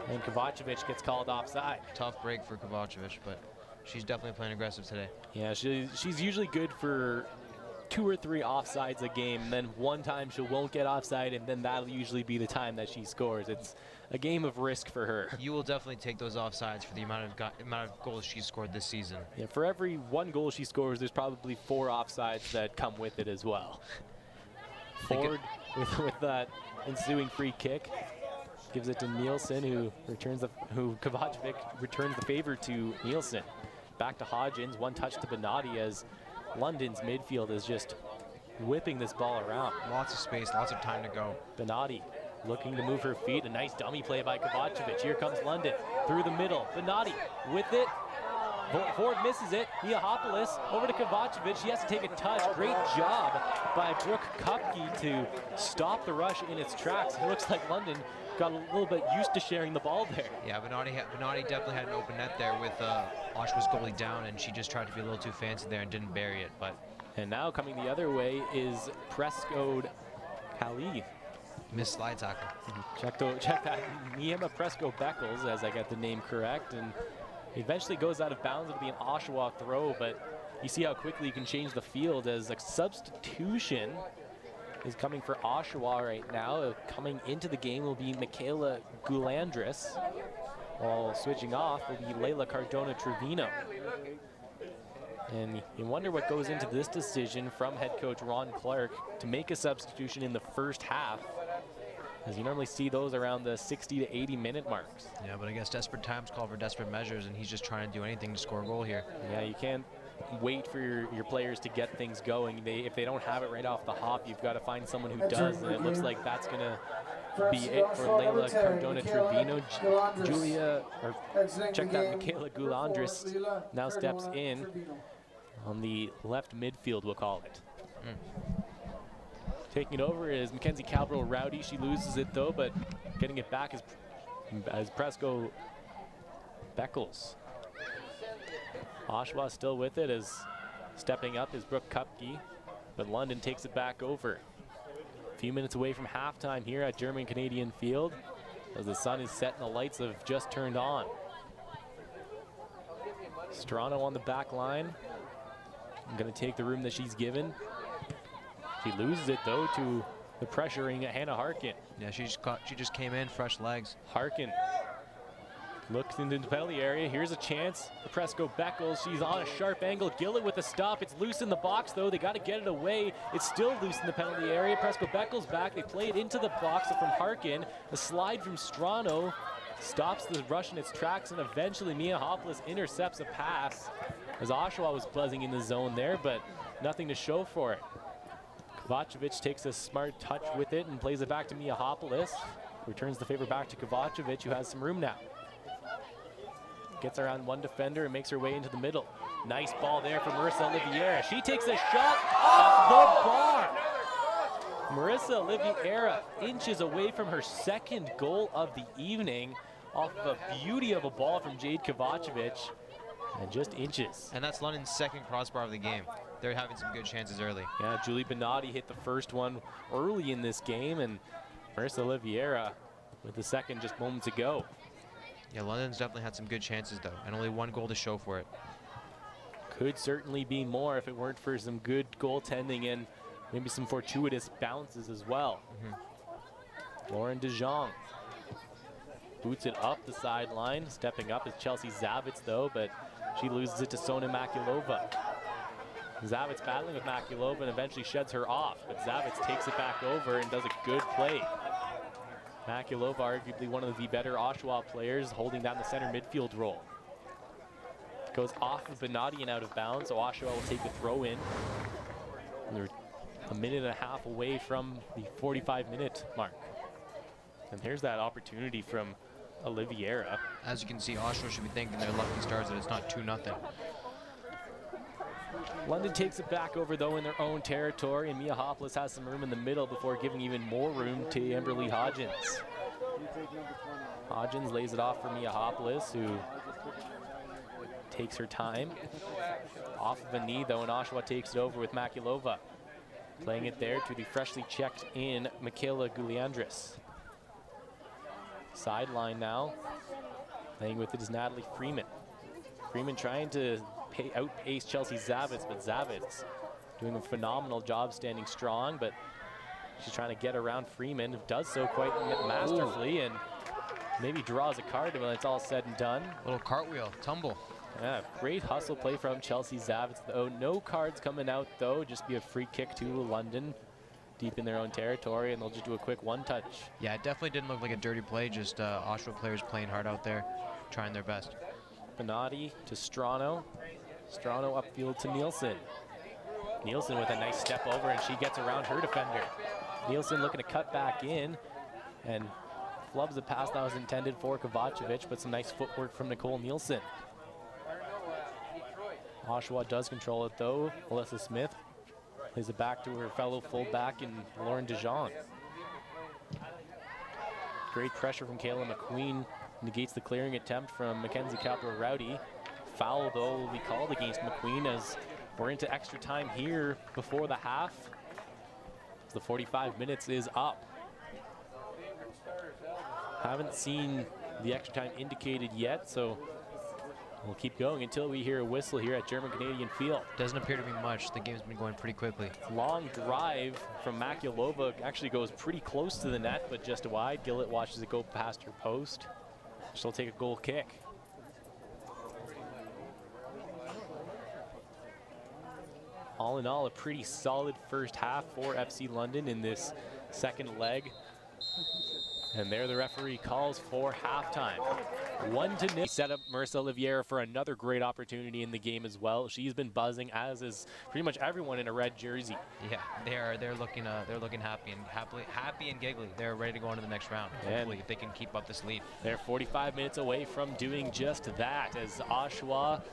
and Kovacevic gets called offside. Tough break for Kovacevic, but she's definitely playing aggressive today. Yeah, she's usually good for 2 or 3 offsides a game, and then one time she won't get offside, and then that'll usually be the time that she scores. It's a game of risk for her. You will definitely take those offsides for the amount of goals she's scored this season. Yeah, for every 1 goal she scores, there's probably 4 offsides that come with it as well. Ford with that ensuing free kick gives it to Nielsen, who Kovacevic returns the favor to Nielsen. Back to Hodgins, one touch to Benatti as London's midfield is just whipping this ball around. Lots of space, lots of time to go. Benatti looking to move her feet. A nice dummy play by Kovacevic. Here comes London through the middle. Benatti with it. Ford misses it. Miahopoulos over to Kovacevic. She has to take a touch. Great job by Brooke Kupke to stop the rush in its tracks. It looks like London got a little bit used to sharing the ball there. Yeah, Benatti definitely had an open net there with Oshawa's goalie down, and she just tried to be a little too fancy there and didn't bury it. And now coming the other way is Prescode Kali. Miss slide tackle. Check that. Niema Presco-Beckles, as I got the name correct, and eventually goes out of bounds. It'll be an Oshawa throw, but you see how quickly you can change the field as a substitution is coming for Oshawa right now. Coming into the game will be Michaela Goulandris, while switching off will be Layla Cardona Trevino. And you wonder what goes into this decision from head coach Ron Clark to make a substitution in the first half, as you normally see those around the 60 to 80 minute marks. Yeah, but I guess desperate times call for desperate measures, and he's just trying to do anything to score a goal here. Yeah, you can't wait for your players to get things going. If they don't have it right off the hop, you've got to find someone who does, and it looks like that's going to be it for Layla Cardona Trevino. Michaela Goulandris now steps in on the left midfield, we'll call it. Taking it over is Mackenzie Cabral-Rowdy. She loses it though, but getting it back is Presco Beckles. Oshawa still with it, as stepping up is Brooke Kupke, but London takes it back over. A few minutes away from halftime here at German-Canadian Field, as the sun is set and the lights have just turned on. Strano on the back line. Going to take the room that she's given. She loses it though to the pressuring Hannah Harkin. Yeah, she just came in, fresh legs. Harkin looks into the penalty area. Here's a chance for Presco Beckles. She's on a sharp angle. Gillett with a stop. It's loose in the box though. They got to get it away. It's still loose in the penalty area. Presco Beckles back. They play it into the box from Harkin. A slide from Strano stops the rush in its tracks, and eventually Mia Hopless intercepts a pass, as Oshawa was buzzing in the zone there, but nothing to show for it. Kovacevic takes a smart touch with it and plays it back to Miahopolis. Returns the favor back to Kovacevic, who has some room now. Gets around one defender and makes her way into the middle. Nice ball there from Marissa Oliveira. She takes a shot off the bar. Marissa Oliveira inches away from her second goal of the evening off of a beauty of a ball from Jade Kovacevic, and just inches. And that's London's second crossbar of the game. They're having some good chances early. Yeah, Julie Benatti hit the first one early in this game, and Marissa Oliveira with the second just moments ago. Yeah, London's definitely had some good chances though, and only one goal to show for it. Could certainly be more if it weren't for some good goaltending and maybe some fortuitous bounces as well. Lauren DeJong boots it up the sideline. Stepping up is Chelsea Zavitz though, but she loses it to Sona Makulova. Zavitz battling with Makulova and eventually sheds her off, but Zavitz takes it back over and does a good play. Makulova, arguably one of the better Oshawa players, holding down the center midfield role. Goes off of Benatti and out of bounds, so Oshawa will take the throw in. And they're a minute and a half away from the 45-minute mark. And here's that opportunity from Oliveira. As you can see, Oshawa should be thanking their lucky stars that it's not 2-0. London takes it back over though in their own territory, and Miahopolis has some room in the middle before giving even more room to Amberly Hodgins. Hodgins lays it off for Miahopolis, who takes her time. Off of a knee though, and Oshawa takes it over with Makulova. Playing it there to the freshly checked in Michaela Goulandris. Sideline now. Playing with it is Natalie Freeman. Freeman trying to outpace Chelsea Zavitz, but Zavitz doing a phenomenal job standing strong, but she's trying to get around Freeman, does so quite masterfully, and maybe draws a card when it's all said and done. Little cartwheel, tumble. Yeah, great hustle play from Chelsea Zavitz though. No cards coming out though, just be a free kick to London deep in their own territory, and they'll just do a quick one touch. Yeah, it definitely didn't look like a dirty play, just Oshawa players playing hard out there, trying their best. Benatti to Strano. Strano upfield to Nielsen. Nielsen with a nice step over, and she gets around her defender. Nielsen looking to cut back in and flubs the pass that was intended for Kovacevic, but some nice footwork from Nicole Nielsen. Oshawa does control it though. Alyssa Smith plays it back to her fellow fullback in Lauren DeJong. Great pressure from Kayla McQueen negates the clearing attempt from Mackenzie Cabral-Rowdy. Foul though will be called against McQueen as we're into extra time here before the half. The 45 minutes is up. Haven't seen the extra time indicated yet, so we'll keep going until we hear a whistle here at German-Canadian Field. Doesn't appear to be much. The game's been going pretty quickly. Long drive from Makulova, actually goes pretty close to the net, but just wide. Gillett watches it go past her post. She'll take a goal kick. all in all, a pretty solid first half for FC London in this second leg. And there the referee calls for halftime. 1-0. Set up Marissa Oliviera for another great opportunity in the game as well. She's been buzzing, as is pretty much everyone in a red jersey. Yeah, they're looking happy and giggly. They're ready to go into the next round. Hopefully, if they can keep up this lead. They're 45 minutes away from doing just that, as Oshawa,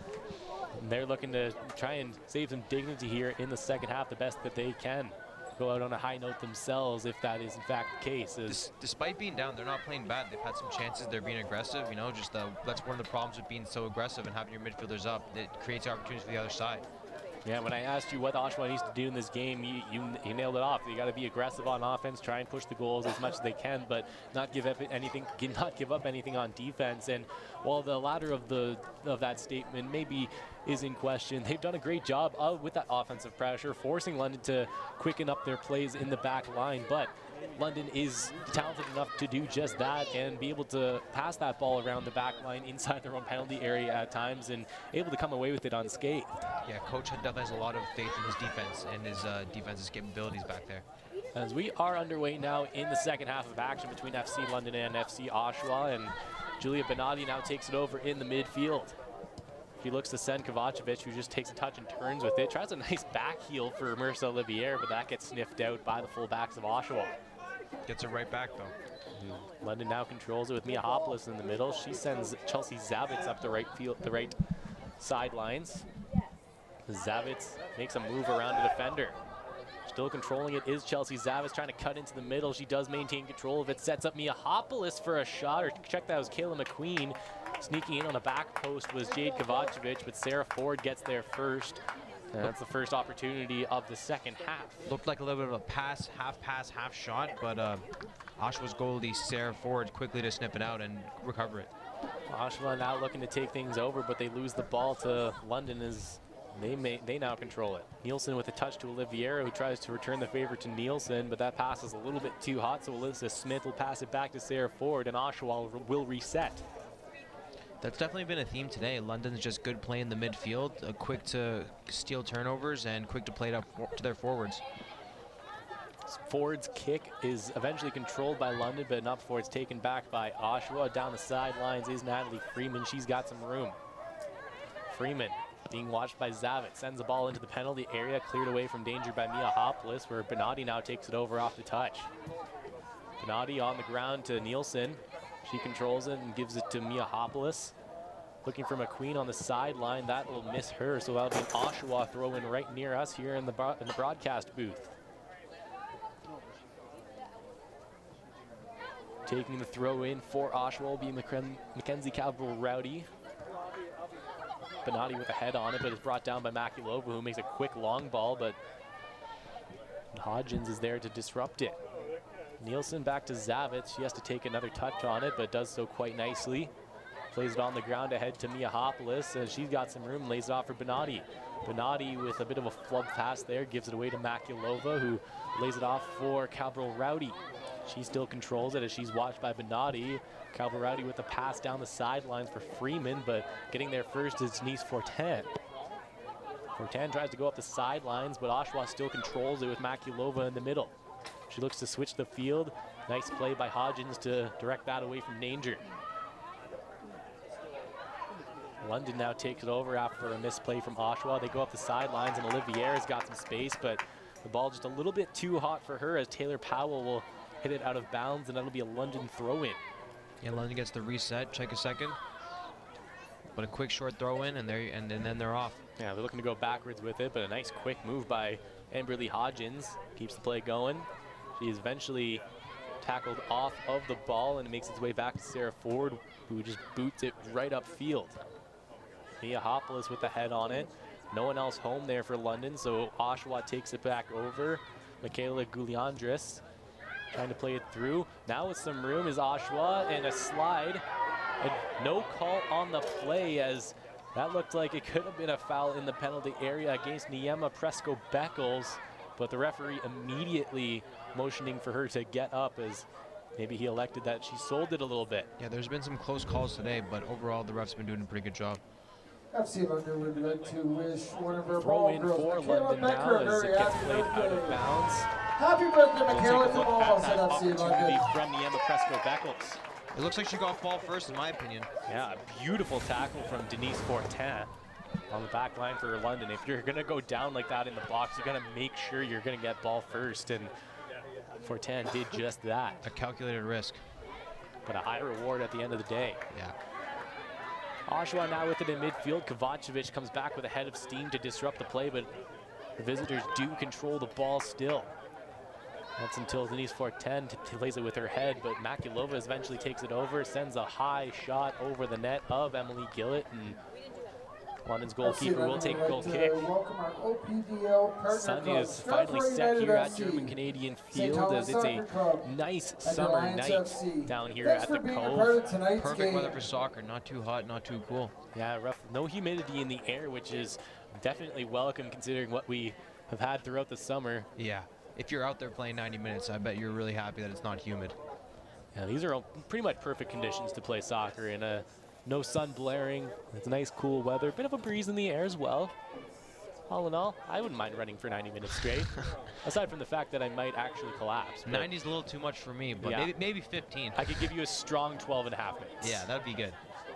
they're looking to try and save some dignity here in the second half the best that they can. Go out on a high note themselves, if that is in fact the case. Despite being down, they're not playing bad. They've had some chances. They're being aggressive. You know, just that's one of the problems with being so aggressive and having your midfielders up. It creates opportunities for the other side. Yeah, when I asked you what Oshawa needs to do in this game, you nailed it off. You got to be aggressive on offense, try and push the goals as much as they can, but not give up anything on defense. And while the latter of that statement maybe is in question, they've done a great job with that offensive pressure, forcing London to quicken up their plays in the back line. But London is talented enough to do just that and be able to pass that ball around the back line inside their own penalty area at times and able to come away with it unscathed. Yeah, Coach definitely has a lot of faith in his defense and his defense's capabilities back there. As we are underway now in the second half of action between FC London and FC Oshawa, and Julia Benatti now takes it over in the midfield. She looks to send Kovacevic, who just takes a touch and turns with it. Tries a nice back heel for Marissa Olivier, but that gets sniffed out by the fullbacks of Oshawa. Gets it right back, though. London now controls it with Mia Hopeless in the middle. She sends Chelsea Zavitz up the right sidelines. Zavitz makes a move around the defender. Still controlling it is Chelsea Zavitz, trying to cut into the middle. She does maintain control of it, sets up Mia Hopeless for a shot, or check that was Kayla McQueen. Sneaking in on the back post was Jade Kovacevic, but Sarah Ford gets there first. And that's the first opportunity of the second half. Looked like a little bit of a pass, half shot, but Oshawa's goalie, Sarah Ford, quickly to snip it out and recover it. Oshawa now looking to take things over, but they lose the ball to London as they now control it. Nielsen with a touch to Oliviera, who tries to return the favor to Nielsen, but that pass is a little bit too hot, so Alyssa Smith will pass it back to Sarah Ford, and Oshawa will reset. That's definitely been a theme today. London's just good play in the midfield, quick to steal turnovers and quick to play it up to their forwards. Ford's kick is eventually controlled by London, but not before it's taken back by Oshawa. Down the sidelines is Natalie Freeman. She's got some room. Freeman being watched by Zavitz, sends the ball into the penalty area, cleared away from danger by Mia Hopeless, where Benatti now takes it over off the touch. Benatti on the ground to Nielsen. She controls it and gives it to Mia Hopeless. Looking for McQueen on the sideline. That will miss her, so that'll be an Oshawa throw-in right near us here in the broadcast booth. Taking the throw-in for Oshawa will be Mackenzie Cabral-Rowdy. Benatti with a head on it, but it's brought down by Makulova, who makes a quick long ball, but Hodgins is there to disrupt it. Nielsen back to Zavitz. She has to take another touch on it, but does so quite nicely. Plays it on the ground ahead to Mia Hopeless, as she's got some room, lays it off for Benatti. Benatti with a bit of a flub pass there, gives it away to Makulova, who lays it off for Cabral-Rowdy. She still controls it as she's watched by Benatti. Cabral-Rowdy with a pass down the sidelines for Freeman, but getting there first is Denise Fortin. Fortin tries to go up the sidelines, but Oshawa still controls it with Makulova in the middle. She looks to switch the field. Nice play by Hodgins to direct that away from danger. London now takes it over after a misplay from Oshawa. They go up the sidelines, and Oliviera's got some space, but the ball just a little bit too hot for her, as Taylor Powell will hit it out of bounds, and that'll be a London throw-in. Yeah, London gets the reset. Check a second. But a quick short throw-in, and then they're off. Yeah, they're looking to go backwards with it, but a nice quick move by Amberly Hodgins keeps the play going. She is eventually tackled off of the ball, and it makes its way back to Sarah Ford, who just boots it right upfield. Mia Hopeless with the head on it. No one else home there for London, so Oshawa takes it back over. Michaela Guliandris trying to play it through. Now with some room is Oshawa, and a slide. And no call on the play, as that looked like it could have been a foul in the penalty area against Niema Presco-Beckles, but the referee immediately motioning for her to get up, as maybe he elected that she sold it a little bit. Yeah, there's been some close calls today, but overall the ref's been doing a pretty good job. FC London would like to wish one of our Throw ball in girls, for Michaela London Becker, now a as very it gets happy played out of birthday. bounds. Happy birthday, We'll Michaela, take a from look all at of us that at FC opportunity London. from the Emma Presco-Beckles. It looks like she got ball first, in my opinion. Yeah, a beautiful tackle from Denise Fortin on the back line for London. If you're going to go down like that in the box, you got to make sure you're going to get ball first, and Fortin did just that. A calculated risk. But a high reward at the end of the day. Yeah. Oshawa now with it in midfield. Kovacevic comes back with a head of steam to disrupt the play, but the visitors do control the ball still. That's until Denise Fortin plays it with her head, but Makulova eventually takes it over, sends a high shot over the net of Emily Gillett, and London's goalkeeper will take a goal kick. Sun is finally set here at German Canadian Field as it's a nice summer night down here at the Cove. Perfect weather for soccer, not too hot, not too cool. Yeah, rough. No humidity in the air, which is definitely welcome considering what we have had throughout the summer. Yeah, if you're out there playing 90 minutes, I bet you're really happy that it's not humid. Yeah, these are all pretty much perfect conditions to play soccer in. No sun blaring. It's nice, cool weather. Bit of a breeze in the air as well. All in all, I wouldn't mind running for 90 minutes straight. Aside from the fact that I might actually collapse. 90's a little too much for me, but yeah, maybe 15. I could give you a strong 12 and a half minutes. Yeah, that'd be good.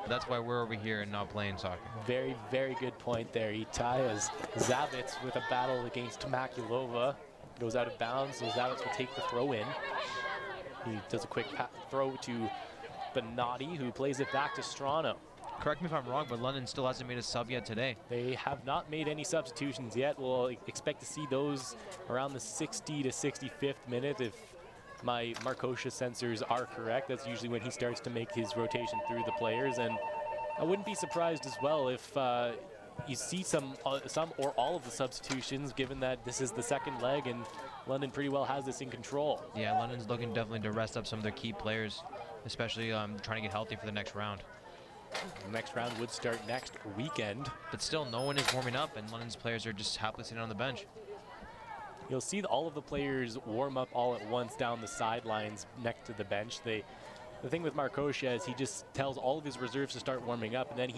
That's why we're over here and not playing soccer. Very, very good point there, Itai, as Zavitz with a battle against Makulova goes out of bounds, so Zavitz will take the throw in. He does a quick throw to Benatti, who plays it back to Strano. Correct me if I'm wrong, but London still hasn't made a sub yet today. They have not made any substitutions yet. We'll expect to see those around the 60 to 65th minute if my Markosha sensors are correct. That's usually when he starts to make his rotation through the players, and I wouldn't be surprised as well if you see some or all of the substitutions, given that this is the second leg and London pretty well has this in control. Yeah, London's looking definitely to rest up some of their key players, especially trying to get healthy for the next round. The next round would start next weekend. But still, no one is warming up, and London's players are just happily sitting on the bench. You'll see all of the players warm up all at once down the sidelines next to the bench. The thing with Markosha is he just tells all of his reserves to start warming up, and then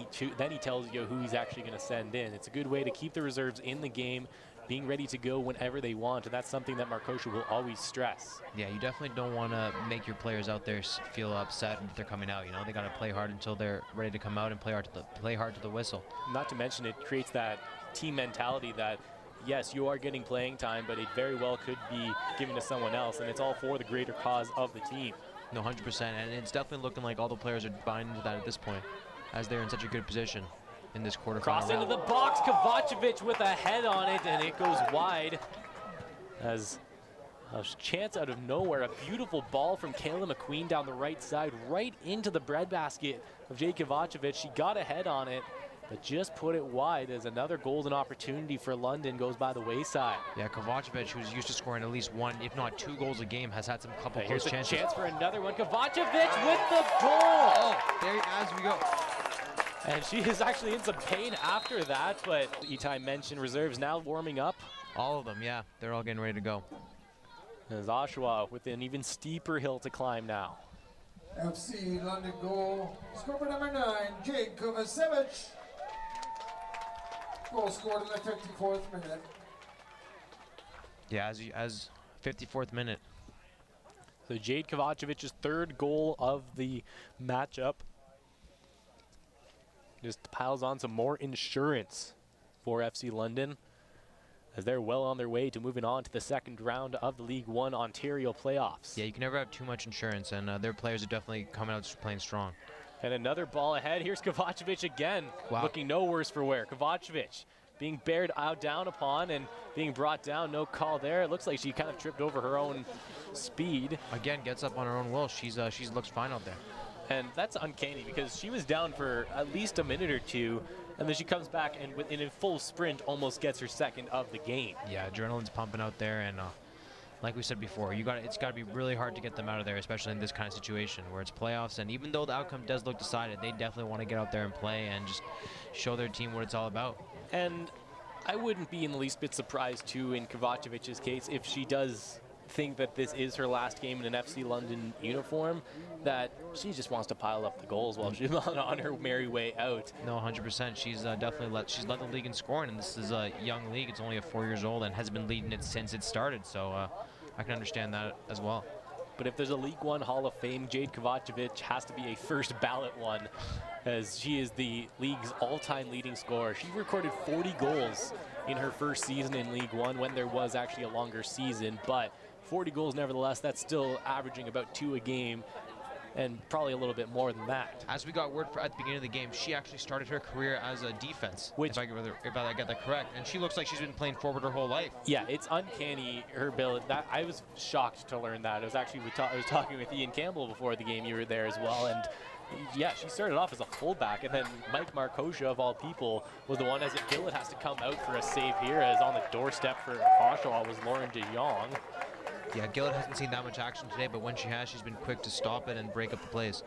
he tells you who he's actually going to send in. It's a good way to keep the reserves in the game, being ready to go whenever they want, and that's something that Markosha will always stress. Yeah, you definitely don't want to make your players out there feel upset if they're coming out. You know, they got to play hard until they're ready to come out and play hard to the whistle. Not to mention, it creates that team mentality that, yes, you are getting playing time, but it very well could be given to someone else, and it's all for the greater cause of the team. No, 100%, and it's definitely looking like all the players are buying into that at this point, as they're in such a good position in this quarterfinal. Cross into the box, Kovacevic with a head on it, and it goes wide. As a chance out of nowhere, a beautiful ball from Kayla McQueen down the right side, right into the breadbasket of Jade Kovacevic. She got a head on it, but just put it wide as another golden opportunity for London goes by the wayside. Yeah, Kovacevic, who's used to scoring at least one, if not two goals a game, has had some couple Here's close chances. Here's a chance for another one. Kovacevic with the goal! Oh, there as we go. And she is actually in some pain after that, but Itai mentioned reserves now warming up. All of them, yeah. They're all getting ready to go. As Oshawa with an even steeper hill to climb now. FC London goal, scorer number 9, Jade Kovacevic. Goal scored in the 54th minute. Yeah, as 54th minute. So Jade Kovacevic's third goal of the matchup. Just piles on some more insurance for FC London as they're well on their way to moving on to the second round of the League One Ontario playoffs. Yeah, you can never have too much insurance, and their players are definitely coming out playing strong. And another ball ahead. Here's Kovacevic again, looking no worse for wear. Kovacevic being bared out down upon and being brought down. No call there. It looks like she kind of tripped over her own speed. Again, gets up on her own will. She's looks fine out there. And that's uncanny because she was down for at least a minute or two, and then she comes back and in a full sprint almost gets her second of the game. Yeah, adrenaline's pumping out there, and like we said before, it's got to be really hard to get them out of there, especially in this kind of situation where it's playoffs. And even though the outcome does look decided, they definitely want to get out there and play and just show their team what it's all about. And I wouldn't be in the least bit surprised, too, in Kovacevic's case, if she does think that this is her last game in an FC London uniform, that she just wants to pile up the goals while she's on her merry way out. No, 100%. She's definitely she's led the league in scoring, and this is a young league. It's only 4 years old and has been leading it since it started. So I can understand that as well. But if there's a League One Hall of Fame, Jade Kovacevic has to be a first ballot one, as she is the league's all-time leading scorer. She recorded 40 goals in her first season in League One, when there was actually a longer season, but 40 goals nevertheless. That's still averaging about 2 a game, and probably a little bit more than that. As we got word at the beginning of the game, she actually started her career as a defense, if I get that correct. And she looks like she's been playing forward her whole life. Yeah, it's uncanny, her ability. I was shocked to learn that. I was actually I was talking with Ian Campbell before the game. You were there as well, and yeah, she started off as a fullback, and then Mike Markosha, of all people, was the one, as Gillett has to come out for a save here, as on the doorstep for Oshawa was Lauren de Jong. Yeah, Gillett hasn't seen that much action today, but when she has, she's been quick to stop it and break up the plays.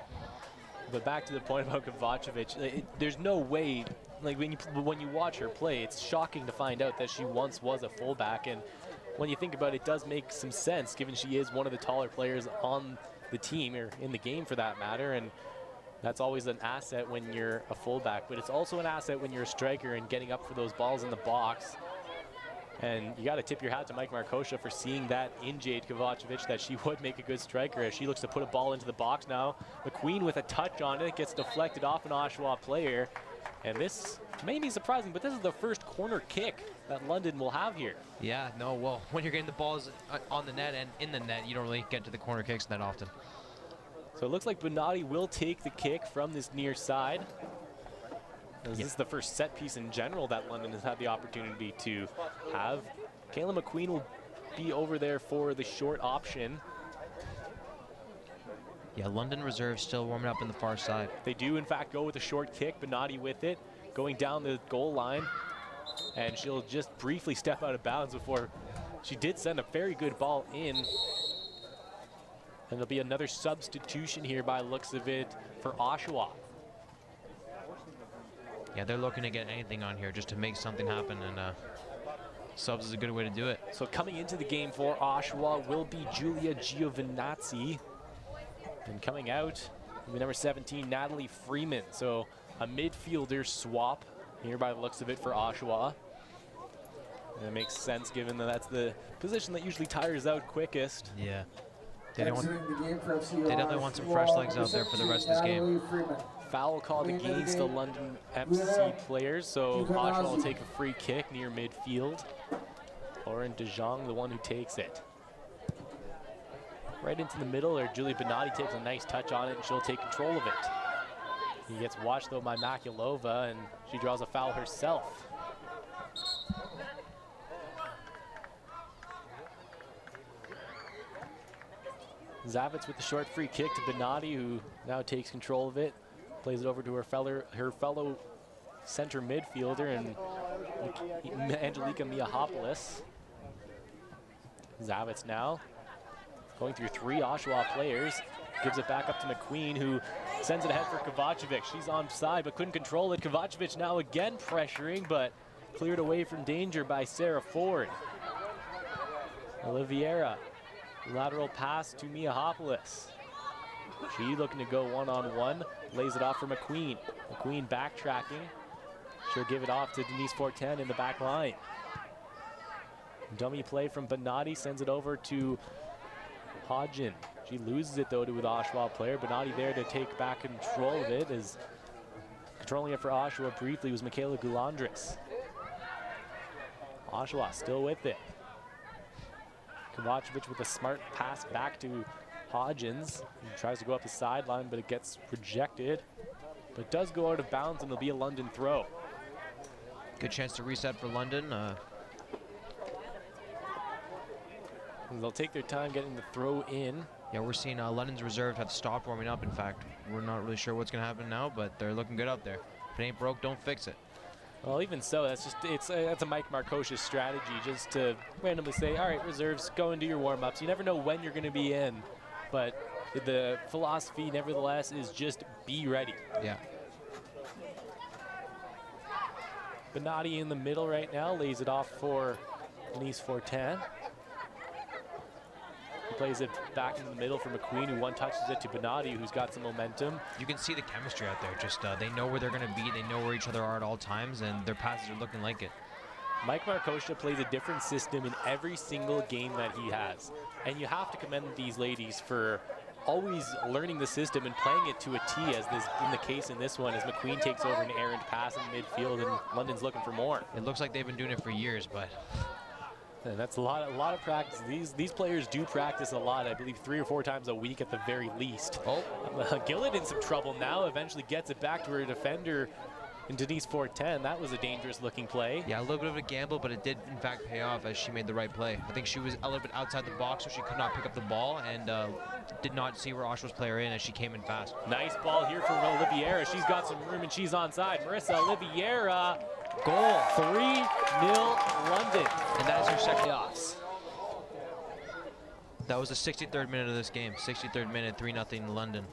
But back to the point about Kovacevic, there's no way, like when you watch her play, it's shocking to find out that she once was a fullback, and when you think about it, it does make some sense, given she is one of the taller players on the team, or in the game for that matter, and that's always an asset when you're a fullback, but it's also an asset when you're a striker and getting up for those balls in the box. And you got to tip your hat to Mike Markosha for seeing that in Jade Kovacevic, that she would make a good striker, as she looks to put a ball into the box now. McQueen with a touch on it, gets deflected off an Oshawa player. And this may be surprising, but this is the first corner kick that London will have here. Yeah, no, well, when you're getting the balls on the net and in the net, you don't really get to the corner kicks that often. So it looks like Bonatti will take the kick from this near side. This is the first set piece in general that London has had the opportunity to have. Kayla McQueen will be over there for the short option. Yeah, London reserve still warming up in the far side. They do, in fact, go with a short kick. Bonatti with it, going down the goal line. And she'll just briefly step out of bounds before she did send a very good ball in. And there'll be another substitution here by the looks of it for Oshawa. Yeah, they're looking to get anything on here just to make something happen, and subs is a good way to do it. So coming into the game for Oshawa will be Giulia Giovinazzi. And coming out will be number 17, Natalie Freeman. So a midfielder swap here by the looks of it for Oshawa. And it makes sense given that that's the position that usually tires out quickest. Yeah. They definitely want some fresh legs out there for the rest of this game. Foul called against the London FC players, so Oshawa will take a free kick near midfield. Lauren de Jong, the one who takes it. Right into the middle, or Julie Bonatti takes a nice touch on it, and she'll take control of it. He gets watched, though, by Makulova, and she draws a foul herself. Zavitz with the short free kick to Bonatti, who now takes control of it. Plays it over to her fellow center midfielder, and Angelika Miahopoulos. Zavitz now going through 3 Oshawa players. Gives it back up to McQueen, who sends it ahead for Kovacevic. She's onside, but couldn't control it. Kovacevic now again pressuring, but cleared away from danger by Sarah Ford. Oliveira, lateral pass to Miahopoulos. She looking to go one-on-one, lays it off for McQueen. McQueen backtracking. She'll give it off to Denise Fortin in the back line. Dummy play from Bonatti, sends it over to Hodgin. She loses it though to an Oshawa player. Bonatti there to take back control of it, as controlling it for Oshawa briefly was Michaela Goulandris. Oshawa still with it. Kovacevic with a smart pass back to Hodgins. He tries to go up the sideline, but it gets rejected. But it does go out of bounds, and it'll be a London throw. Good chance to reset for London. And they'll take their time getting the throw in. Yeah, we're seeing London's reserve have stopped warming up. In fact, we're not really sure what's going to happen now, but they're looking good out there. If it ain't broke, don't fix it. Well, even so, that's a Mike Markosha strategy, just to randomly say, all right, reserves, go and do your warm-ups. You never know when you're going to be in, but the philosophy, nevertheless, is just be ready. Yeah. Bonatti in the middle right now, lays it off for Denise Fortin. plays it back in the middle for McQueen, who one-touches it to Benatti, who's got some momentum. You can see the chemistry out there. Just they know where they're going to be. They know where each other are at all times, and their passes are looking like it. Mike Markosha plays a different system in every single game that he has. And you have to commend these ladies for always learning the system and playing it to a T, as this in the case in this one, as McQueen takes over an errant pass in the midfield and London's looking for more. It looks like they've been doing it for years, but and that's a lot of practice. These players do practice a lot, I believe 3 or 4 times a week at the very least. Oh. Gillett in some trouble now, eventually gets it back to her defender in Denise Fortin. That was a dangerous looking play. Yeah, a little bit of a gamble, but it did in fact pay off as she made the right play. I think she was a little bit outside the box, so she could not pick up the ball, and did not see where Oshawa's player in as she came in fast. Nice ball here from Oliveira. She's got some room and she's onside. Marissa Oliveira, goal, 3-0 London. And that is her second playoffs. That was the 63rd minute of this game. 63rd minute, 3-0 London.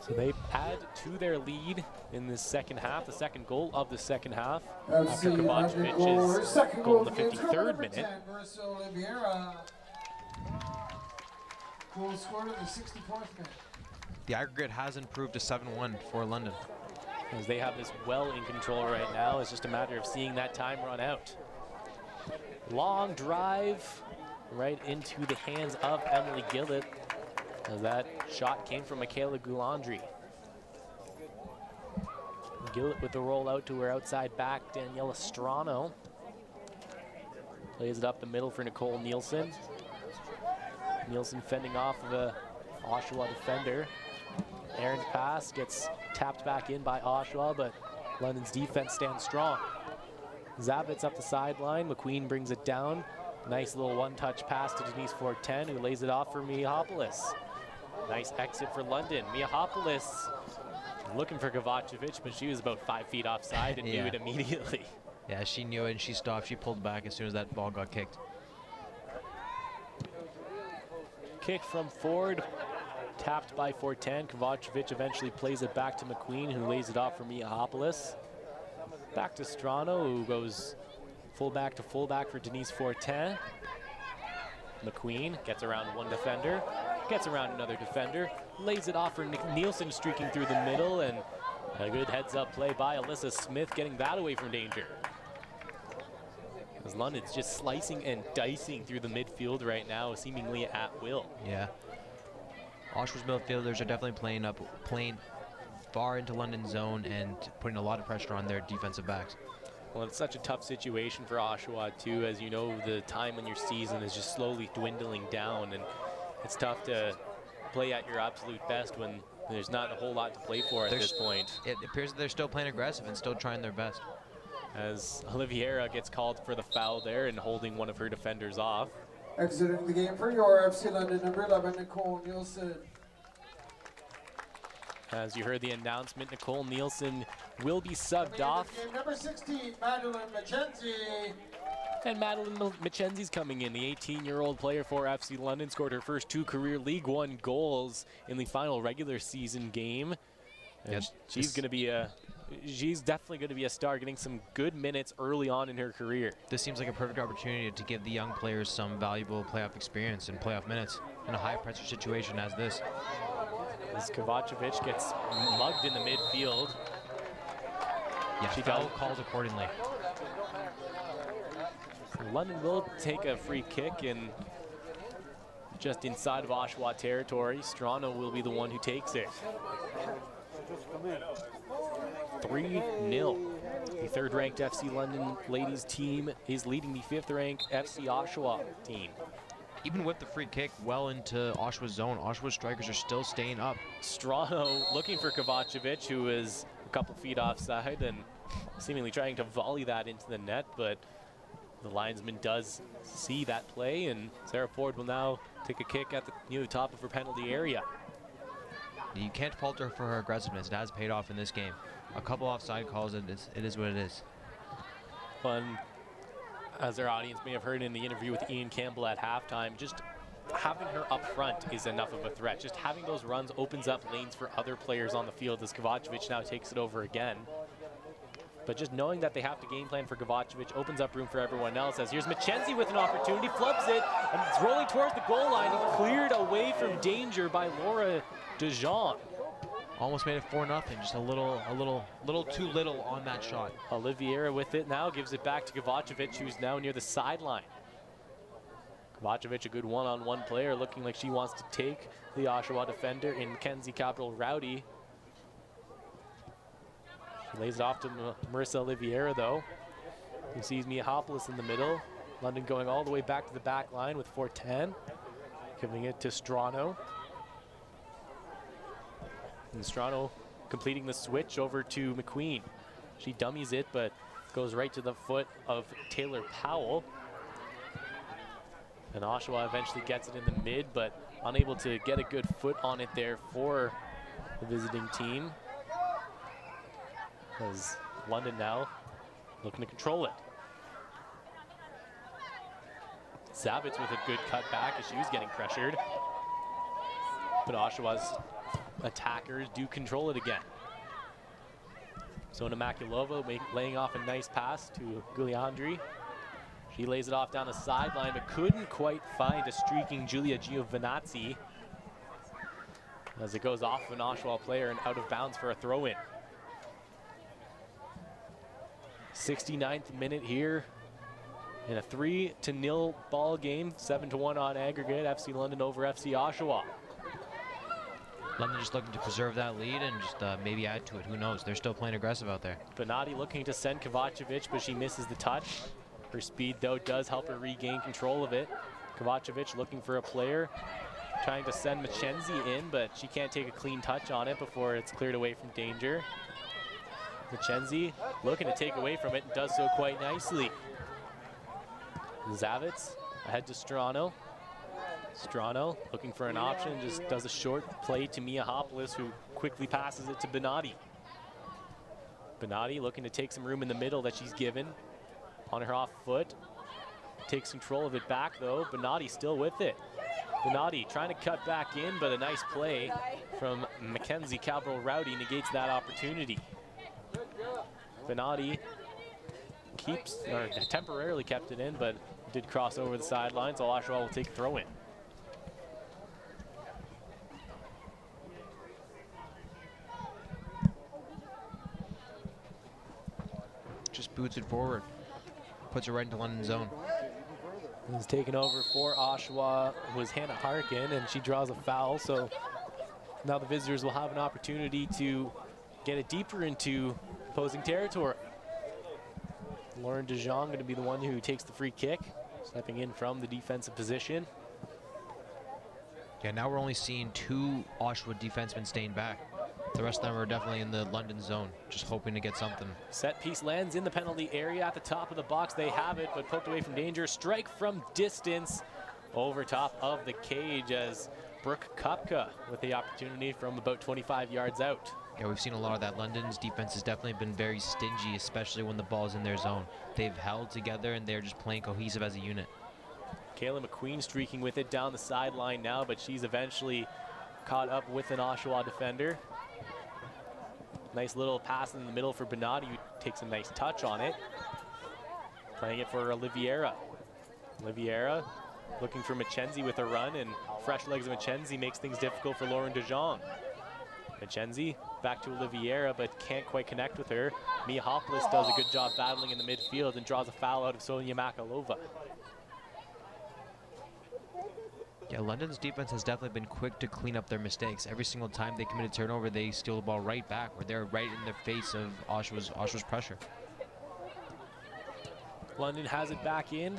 So they add to their lead in the second half, the second goal of the second half. FC After Kovacevic's second goal goal in the 53rd minute. 10, Marissa Oliveira. Goal scored in the 64th minute. The aggregate has improved to 7-1 for London. As they have this well in control right now, it's just a matter of seeing that time run out. Long drive right into the hands of Emily Gillett, as that shot came from Michaela Goulandry. Gillett with the roll out to her outside back, Daniela Strano. Plays it up the middle for Nicole Nielsen. Nielsen fending off of a Oshawa defender. Errant pass gets tapped back in by Oshawa, but London's defense stands strong. Zavitz up the sideline. McQueen brings it down. Nice little one-touch pass to Denise Fortin, who lays it off for Miahopoulos. Nice exit for London. Miahopoulos looking for Kovacevic, but she was about 5 feet offside and knew it immediately. Yeah, she knew it and she stopped. She pulled back as soon as that ball got kicked. Kick from Ford, tapped by Fortin. Kovacevic eventually plays it back to McQueen, who lays it off for Miahopoulos. Back to Strano, who goes fullback to fullback for Denise Fortin. McQueen gets around one defender, gets around another defender, lays it off for Nielsen streaking through the middle, and a good heads-up play by Alyssa Smith getting that away from danger. As London's just slicing and dicing through the midfield right now, seemingly at will. Yeah. Oshawa's midfielders are definitely playing far into London's zone and putting a lot of pressure on their defensive backs. Well, it's such a tough situation for Oshawa too, as you know, the time in your season is just slowly dwindling down, and it's tough to play at your absolute best when there's not a whole lot to play for at this point. It appears that they're still playing aggressive and still trying their best. As Oliveira gets called for the foul there and holding one of her defenders off. Exiting the game for your FC London, number 11, Nicole Nielsen. As you heard the announcement, Nicole Nielsen will be subbed off. Game number 16, Madeline Mackenzie. And Madeline Mackenzie's coming in. The 18-year-old player for FC London scored her first 2 career League One goals in the final regular season game. And Yes, she's definitely going to be a star, getting some good minutes early on in her career. This seems like a perfect opportunity to give the young players some valuable playoff experience and playoff minutes in a high-pressure situation as this. As Kovacevic gets mugged in the midfield. Yeah, she foul called accordingly. London will take a free kick, and just inside of Oshawa territory, Strano will be the one who takes it. 3-0. The 3rd-ranked FC London ladies team is leading the 5th-ranked FC Oshawa team. Even with the free kick well into Oshawa's zone, Oshawa's strikers are still staying up. Strano looking for Kovacevic, who is a couple feet offside and seemingly trying to volley that into the net, but the linesman does see that play, and Sarah Ford will now take a kick at the near the top of her penalty area. You can't fault her for her aggressiveness. It has paid off in this game. A couple offside calls, it is what it is. Fun. As our audience may have heard in the interview with Ian Campbell at halftime, just having her up front is enough of a threat. Just having those runs opens up lanes for other players on the field, as Kovacevic now takes it over again. But just knowing that they have to game plan for Kovacevic opens up room for everyone else. As here's Mackenzie with an opportunity, flubs it, and it's rolling towards the goal line, and cleared away from danger by Laura DeJean. Almost made it 4-0, just a little too little on that shot. Oliveira with it now, gives it back to Kovacevic, who's now near the sideline. Kovacevic, a good one-on-one player, looking like she wants to take the Oshawa defender in Mackenzie Capital Rowdy. She lays it off to Marissa Oliveira, though. He sees Miahopoulos in the middle. London going all the way back to the back line with 4-10. Giving it to Strano. And Strano completing the switch over to McQueen. She dummies it, but goes right to the foot of Taylor Powell. And Oshawa eventually gets it in the mid, but unable to get a good foot on it there for the visiting team. As London now looking to control it. Zavitz with a good cutback as she was getting pressured. But Oshawa's attackers do control it again. Sona Makulova laying off a nice pass to Gugliandri. She lays it off down the sideline, but couldn't quite find a streaking Giulia Giovinazzi as it goes off of an Oshawa player and out of bounds for a throw-in. 69th minute here in a 3-0 ball game, 7-1 on aggregate. FC London over FC Oshawa. London just looking to preserve that lead and just maybe add to it. Who knows? They're still playing aggressive out there. Benatti looking to send Kovacevic, but she misses the touch. Her speed, though, does help her regain control of it. Kovacevic looking for a player, trying to send Mackenzie in, but she can't take a clean touch on it before it's cleared away from danger. Mackenzie looking to take away from it and does so quite nicely. Zavitz ahead to Strano. Strano looking for an option, just does a short play to Miahopoulos, who quickly passes it to Benatti. Benatti looking to take some room in the middle that she's given on her off foot. Takes control of it back though. Benatti still with it. Benatti trying to cut back in, but a nice play from Mackenzie Cabral Rowdy negates that opportunity. Benatti temporarily kept it in, but did cross over the sideline, so Oshawa will take a throw in. Just boots it forward, puts it right into London zone. He's taken over for Oshawa was Hannah Harkin, and she draws a foul, so now the visitors will have an opportunity to get it deeper into opposing territory. Lauren DeJean going to be the one who takes the free kick, stepping in from the defensive position. Yeah, now we're only seeing 2 Oshawa defensemen staying back. The rest of them are definitely in the London zone, just hoping to get something. Set piece lands in the penalty area at the top of the box. They have it, but poked away from danger. Strike from distance over top of the cage as Brooke Kopka with the opportunity from about 25 yards out. Yeah, we've seen a lot of that. London's defense has definitely been very stingy, especially when the ball's in their zone. They've held together and they're just playing cohesive as a unit. Kayla McQueen streaking with it down the sideline now, but she's eventually caught up with an Oshawa defender. Nice little pass in the middle for Benatti, who takes a nice touch on it. Playing it for Oliveira. Oliveira looking for Mackenzie with a run, and fresh legs of Mackenzie makes things difficult for Lauren DeJean. Mackenzie back to Oliveira, but can't quite connect with her. Miahopoulos does a good job battling in the midfield and draws a foul out of Sonia Makalova. Yeah, London's defense has definitely been quick to clean up their mistakes. Every single time they commit a turnover, they steal the ball right back, where they're right in the face of Oshawa's pressure. London has it back in.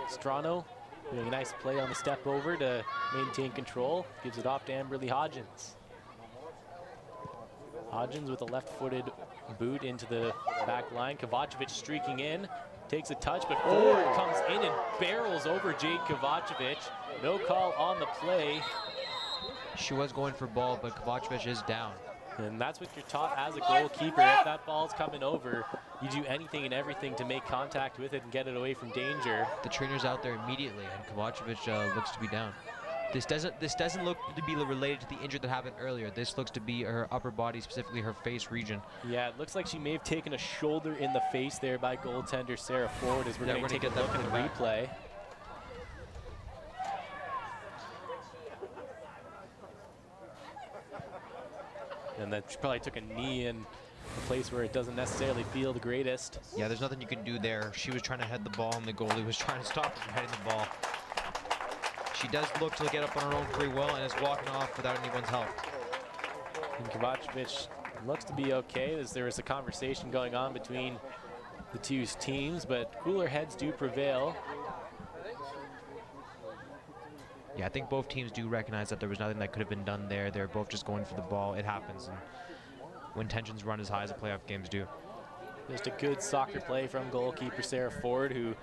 Strano doing a nice play on the step over to maintain control. Gives it off to Amberly Hodgins. Hodgins with a left-footed boot into the back line. Kovacevic streaking in. Takes a touch, but Ford comes in and barrels over Jade Kovacevic. No call on the play. She was going for ball, but Kovacevic is down. And that's what you're taught as a goalkeeper. If that ball's coming over, you do anything and everything to make contact with it and get it away from danger. The trainer's out there immediately, and Kovacevic looks to be down. This doesn't look to be related to the injury that happened earlier. This looks to be her upper body, specifically her face region. Yeah, it looks like she may have taken a shoulder in the face there by goaltender Sarah Ford as we're going to take a look at the replay. And then she probably took a knee in a place where it doesn't necessarily feel the greatest. Yeah, there's nothing you can do there. She was trying to head the ball, and the goalie was trying to stop her from heading the ball. She does look to get up on her own pretty well and is walking off without anyone's help. And Kovacevic looks to be okay, as there was a conversation going on between the two teams, but cooler heads do prevail. Yeah, I think both teams do recognize that there was nothing that could have been done there. They're both just going for the ball. It happens, and when tensions run as high as the playoff games do. Just a good soccer play from goalkeeper Sarah Ford, who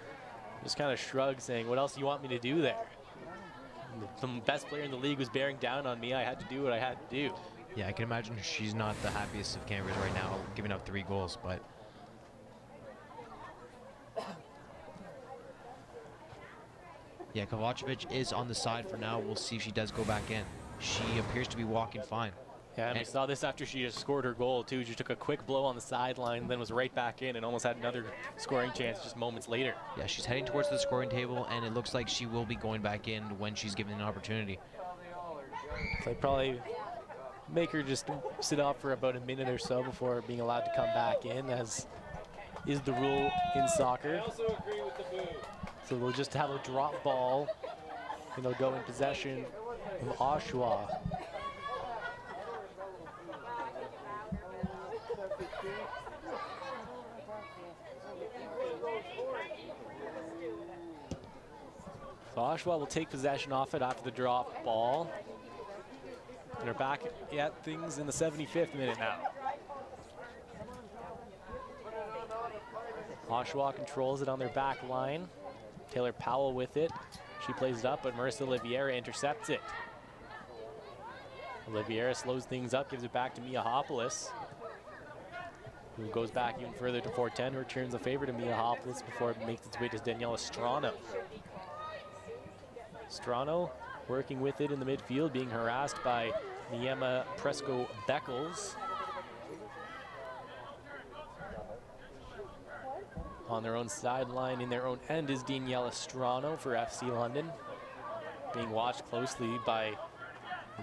just kind of shrugged, saying, what else do you want me to do there? The best player in the league was bearing down on me. I had to do what I had to do. Yeah, I can imagine she's not the happiest of campers right now, giving up 3 goals, but yeah, Kovacevic is on the side for now. We'll see if she does go back in. She appears to be walking fine. Yeah, and we saw this after she just scored her goal, too. She took a quick blow on the sideline, then was right back in and almost had another scoring chance just moments later. Yeah, she's heading towards the scoring table, and it looks like she will be going back in when she's given an opportunity. So they probably make her just sit off for about a minute or so before being allowed to come back in, as is the rule in soccer. So they'll just have a drop ball, and they'll go in possession of Oshawa. So Oshawa will take possession off it after the drop ball. And they're back at things in the 75th minute now. Oshawa controls it on their back line. Taylor Powell with it. She plays it up, but Marissa Oliveira intercepts it. Oliveira slows things up, gives it back to Miahopoulos, who goes back even further to 410, who returns a favor to Miahopoulos before it makes its way to Daniela Strano. Strano working with it in the midfield, being harassed by Niema Presco-Beckles. On their own sideline, in their own end, is Daniela Strano for FC London, being watched closely by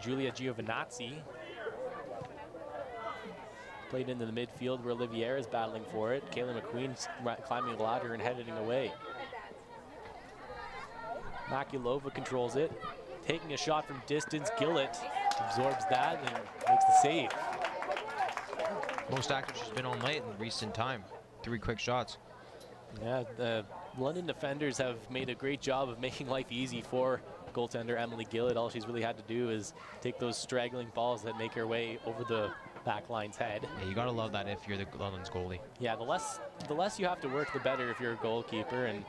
Giulia Giovinazzi. Played into the midfield where Olivier is battling for it. Kayla McQueen's climbing a ladder and heading away. Makulova controls it, taking a shot from distance. Gillett absorbs that and makes the save. Most active she's been all night in recent time. 3 quick shots. Yeah, the London defenders have made a great job of making life easy for goaltender Emily Gillett. All she's really had to do is take those straggling balls that make her way over the back line's head. Yeah, you gotta love that if you're the London's goalie. Yeah, the less you have to work, the better if you're a goalkeeper. And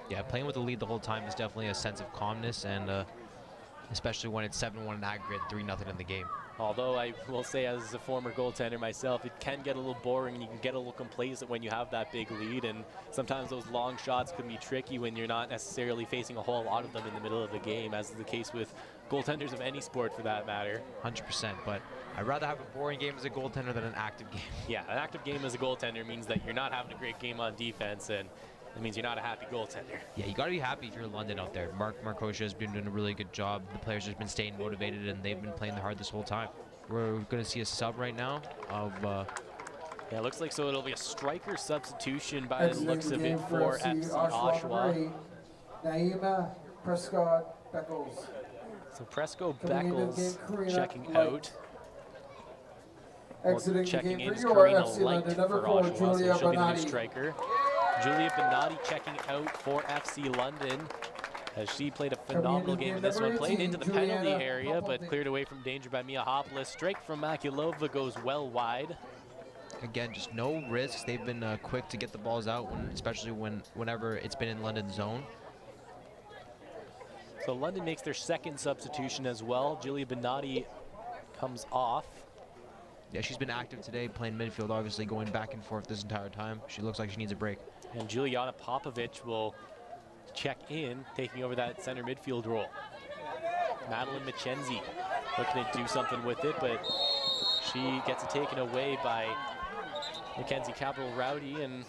yeah, playing with the lead the whole time is definitely a sense of calmness, and especially when it's 7-1 in aggregate, 3-0 in the game. although I will say, as a former goaltender myself, it can get a little boring and you can get a little complacent when you have that big lead, and sometimes those long shots can be tricky when you're not necessarily facing a whole lot of them in the middle of the game, as is the case with goaltenders of any sport for that matter. 100%, but I'd rather have a boring game as a goaltender than an active game. Yeah, an active game as a goaltender means that you're not having a great game on defense, and it means you're not a happy goaltender. Yeah, you got to be happy if you're in London out there. Markosha has been doing a really good job. The players have been staying motivated, and they've been playing hard this whole time. We're going to see a sub right now of... yeah, it looks like so it'll be a striker substitution by the looks of it for FC Oshawa. Naima Prescott-Beckles. So Presco-Beckles checking out. Exiting Checking the in game is for your Karina FC Light London, for number 4, Oshawa, Julia so she'll be the new Bonatti. striker. Julia Bonatti checking out for FC London, as she played a phenomenal game in this one. Played into the penalty area, but cleared away from danger by Miahopoulos. Strike from Makulova goes well wide. Again, just no risks. They've been quick to get the balls out, especially whenever it's been in London zone. So London makes their second substitution as well. Julia Bonatti comes off. Yeah, she's been active today, playing midfield, obviously going back and forth this entire time. She looks like she needs a break. And Juliana Popovic will check in, taking over that center midfield role. Madeline Mackenzie looking to do something with it, but she gets it taken away by Mackenzie Capital Rowdy, and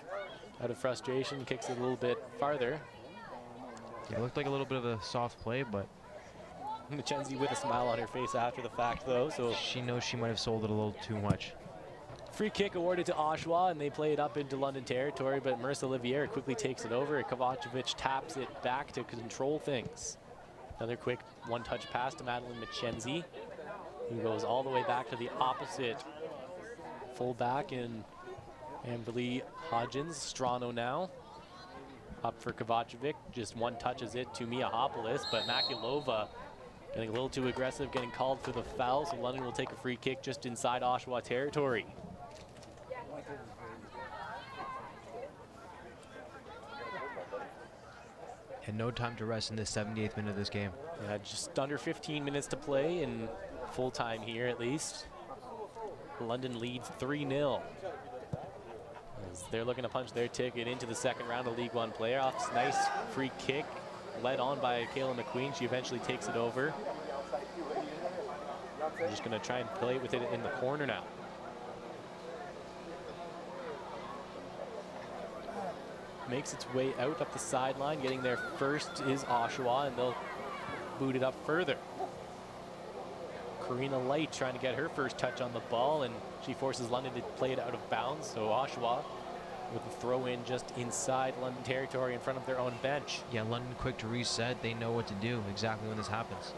out of frustration kicks it a little bit farther. Yeah, it looked like a little bit of a soft play, but Mackenzie with a smile on her face after the fact, though, so she knows she might have sold it a little too much. free kick awarded to Oshawa, and they play it up into London territory, but Marissa Olivier quickly takes it over. Kovacevic taps it back to control things. Another quick one-touch pass to Madeline Mackenzie, who goes all the way back to the opposite fullback in Amberly Hodgins. Strano now. Up for Kovacevic, just one touches it to Miahopoulos, but Makulova getting a little too aggressive, getting called for the foul, so London will take a free kick just inside Oshawa territory. And no time to rest in the 78th minute of this game. Yeah, just under 15 minutes to play in full time here at least. London leads 3-0. As they're looking to punch their ticket into the second round of League One playoffs. Nice free kick led on by Kayla McQueen. She eventually takes it over. They're just going to try and play with it in the corner now. Makes its way out up the sideline. Getting there first is Oshawa, and they'll boot it up further. Karina Light trying to get her first touch on the ball, and she forces London to play it out of bounds. So Oshawa with a throw in just inside London territory in front of their own bench. Yeah, London quick to reset. They know what to do exactly when this happens.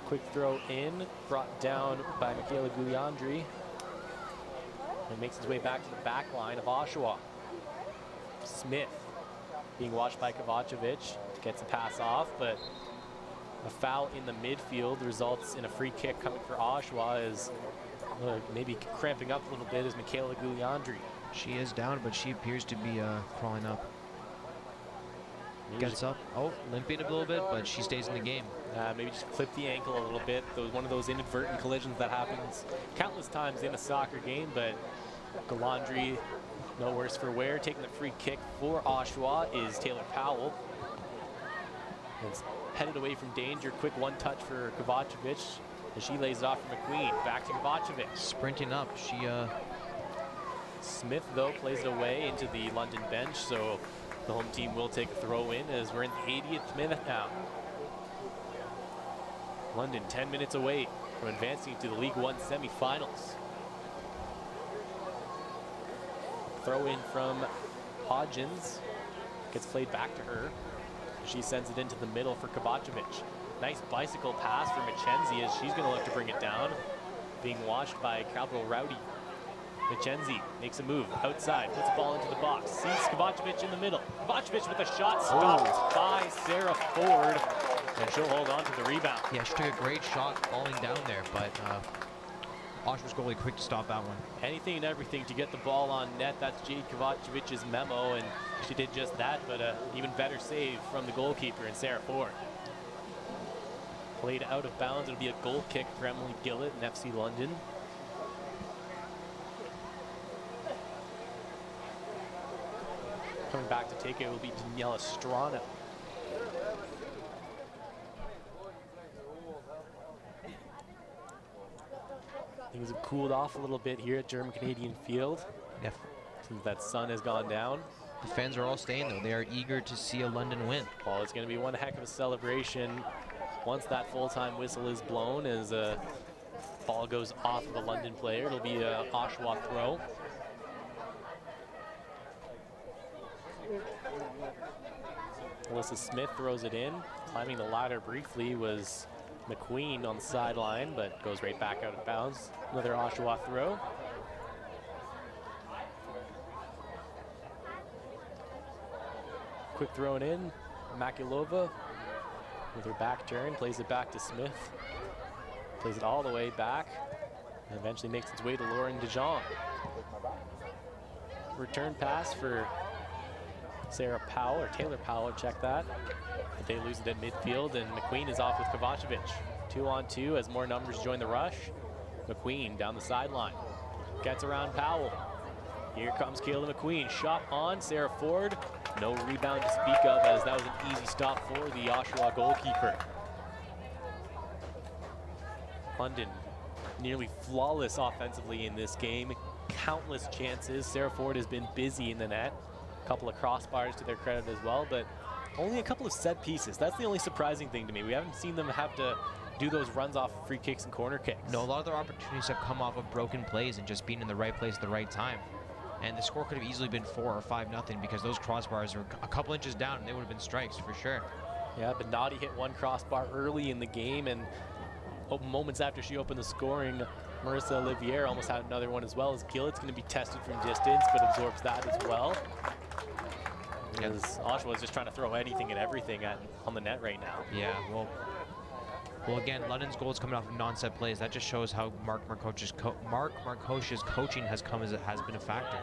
Quick throw in, brought down by Michaela Gugliandri. And makes its way back to the back line of Oshawa. Smith being watched by Kovacevic, gets a pass off, but a foul in the midfield results in a free kick coming for Oshawa, as maybe cramping up a little bit is Michaela Gugliandri. She is down, but she appears to be crawling up. Gets up, limping a little bit, but she stays in the game. Maybe just clip the ankle a little bit. One of those inadvertent collisions that happens countless times in a soccer game, but Gugliandri, no worse for wear. Taking the free kick for Oshawa is Taylor Powell. It's headed away from danger. Quick one touch for Kovacevic as she lays it off for McQueen. Back to Kovacevic. Sprinting up. Smith, though, plays it away into the London bench, so the home team will take a throw in as we're in the 80th minute now. London 10 minutes away from advancing to the League One semifinals. Throw in from Hodgins. Gets played back to her. She sends it into the middle for Kovacevic. Nice bicycle pass for Mackenzie as she's going to look to bring it down. Being watched by Capital Rowdy. Mackenzie makes a move outside, puts the ball into the box, sees Kovacevic in the middle. Kovacevic with a shot stopped by Sarah Ford, and she'll hold on to the rebound. Yeah, she took a great shot falling down there, but Oshawa's goalie quick to stop that one. Anything and everything to get the ball on net. That's Jade Kovacevic's memo, and she did just that, but even better save from the goalkeeper in Sarah Ford. Played out of bounds. It'll be a goal kick for Emily Gillett and FC London. Coming back to take it will be Daniela Strano. Things have cooled off a little bit here at German Canadian Field. Yep. Since that sun has gone down. The fans are all staying though. They are eager to see a London win. Well, it's going to be one heck of a celebration once that full-time whistle is blown, as a ball goes off of a London player. It'll be a Oshawa throw. Alyssa Smith throws it in. Climbing the ladder briefly was McQueen on the sideline, but goes right back out of bounds. Another Oshawa throw. Quick thrown in. Makulova with her back turn, plays it back to Smith. Plays it all the way back, and eventually makes its way to Lauren DeJong. Return pass for Sarah Powell, or Taylor Powell, check that. But they lose it at midfield, and McQueen is off with Kovacevic. 2-on-2 as more numbers join the rush. McQueen down the sideline. Gets around Powell. Here comes Kayla McQueen. Shot on Sarah Ford. No rebound to speak of, as that was an easy stop for the Oshawa goalkeeper. London nearly flawless offensively in this game. Countless chances. Sarah Ford has been busy in the net. A couple of crossbars to their credit as well, but only a couple of set pieces. That's the only surprising thing to me. We haven't seen them have to do those runs off free kicks and corner kicks. No, a lot of their opportunities have come off of broken plays and just being in the right place at the right time. And the score could have easily been 4 or 5-0 because those crossbars were a couple inches down and they would have been strikes for sure. Yeah, but Nadi hit one crossbar early in the game, and moments after she opened the scoring, Marissa Olivier almost had another one as well, as Gillett's going to be tested from distance, but absorbs that as well. Because Oshawa is just trying to throw anything and everything on the net right now. Yeah, well, again, London's goal is coming off of non-set plays. That just shows how Mark Markosh's coaching has been a factor.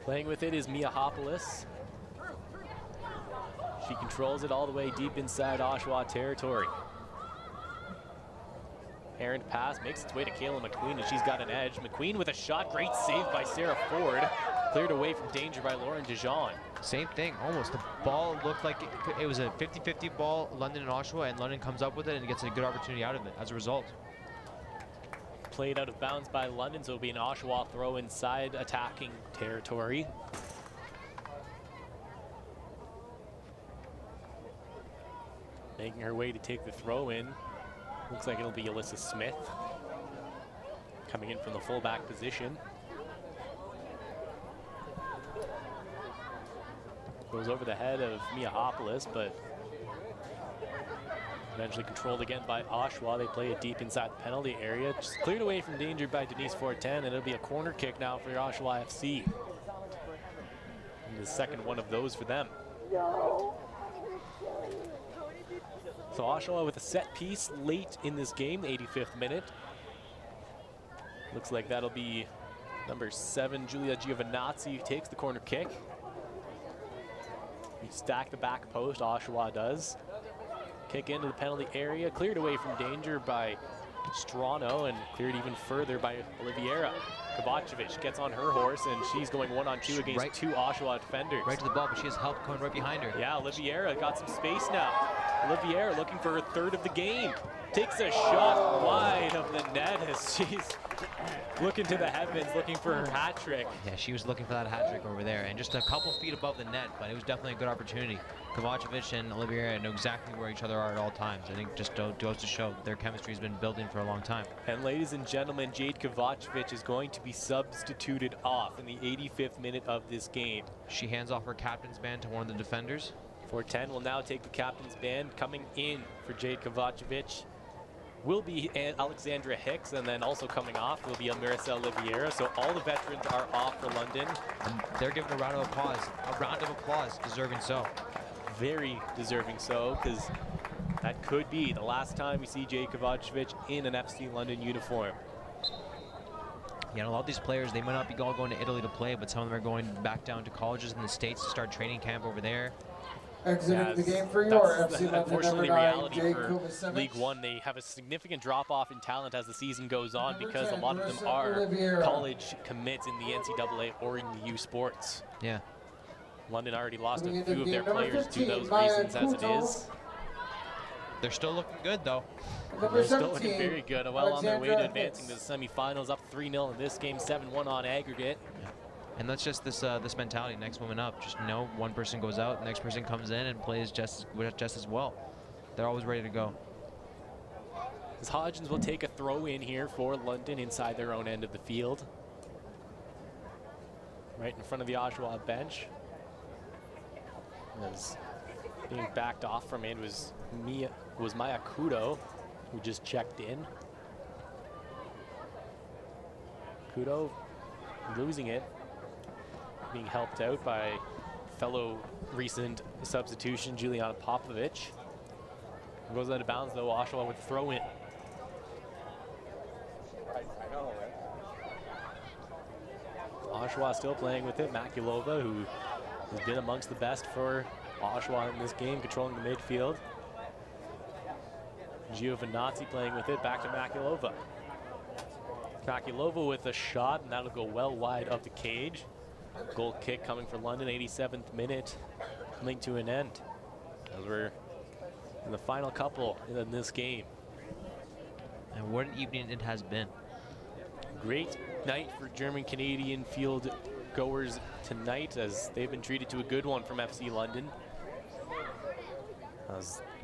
Playing with it is Mia Hopolis. She controls it all the way deep inside Oshawa territory. Errant pass makes its way to Kayla McQueen, and she's got an edge. McQueen with a shot, great save by Sarah Ford. Cleared away from danger by Lauren Dijon. Same thing, almost. The ball looked like it was a 50-50 ball, London and Oshawa, and London comes up with it and gets a good opportunity out of it as a result. Played out of bounds by London, so it'll be an Oshawa throw inside attacking territory. Making her way to take the throw in. Looks like it'll be Alyssa Smith coming in from the fullback position. Goes over the head of Mia Hopolis, but eventually controlled again by Oshawa. They play it deep inside the penalty area. Just cleared away from danger by Denise Fortin, and it'll be a corner kick now for Oshawa FC. And the second one of those for them. So Oshawa with a set piece late in this game, the 85th minute. Looks like that'll be number 7, Julia Giovinazzi, who takes the corner kick. We stack the back post, Oshawa does. Kick into the penalty area, cleared away from danger by Strano, and cleared even further by Oliviera. Kovacevic gets on her horse, and she's going 1-on-2 against 2 Oshawa defenders. Right to the ball, but she has help coming right behind her. Yeah, Oliviera got some space now. Oliviera looking for her third of the game. Takes a shot wide of the net as she's looking to the heavens, looking for her hat trick. Yeah, she was looking for that hat trick over there, and just a couple feet above the net, but it was definitely a good opportunity. Kovacevic and Oliviera know exactly where each other are at all times. I think just goes to show their chemistry has been building for a long time. And ladies and gentlemen, Jade Kovacevic is going to be substituted off in the 85th minute of this game. She hands off her captain's band to one of the defenders. Fortin will now take the captain's band. Coming in for Jade Kovacevic will be Alexandra Hicks, and then also coming off will be Marissa Oliviera. So all the veterans are off for London. And they're given a round of applause, deserving so. Very deserving so, because that could be the last time we see Jade Kovacevic in an FC London uniform. Yeah, and a lot of these players, they might not be all going to Italy to play, but some of them are going back down to colleges in the States to start training camp over there. Exiting the game for your FC London, unfortunately number 9, reality Jade for Kovacevic. League One. They have a significant drop-off in talent as the season goes on, because a lot of them Marissa are Oliviera. college commits in the NCAA or in the U Sports. Yeah. London already lost Coming a into few of the their game, number players to 15, those Maya reasons as it Kuto. is. They're still looking good, though. Number They're still 17, looking very good. Well on their way to Alexandra advancing to the semifinals, up 3-0 in this game, 7-1 on aggregate. And that's just this mentality, next woman up. Just know one person goes out, the next person comes in and plays just as well. They're always ready to go. As Hodgins will take a throw in here for London inside their own end of the field. Right in front of the Oshawa bench. As being backed off from it was Maya Kudo, who just checked in. Kudo losing it, being helped out by fellow recent substitution Juliana Popovic. Goes out of bounds though, Oshawa with the throw in. Oshawa still playing with it. Makulova, who has been amongst the best for Oshawa in this game, controlling the midfield. Giovinazzi playing with it, back to Makulova. Makulova with a shot, and that'll go well wide of the cage. Goal kick coming for London, 87th minute, coming to an end. As we're in the final couple in this game. And what an evening it has been. Great night for German-Canadian field goers tonight, as they've been treated to a good one from FC London.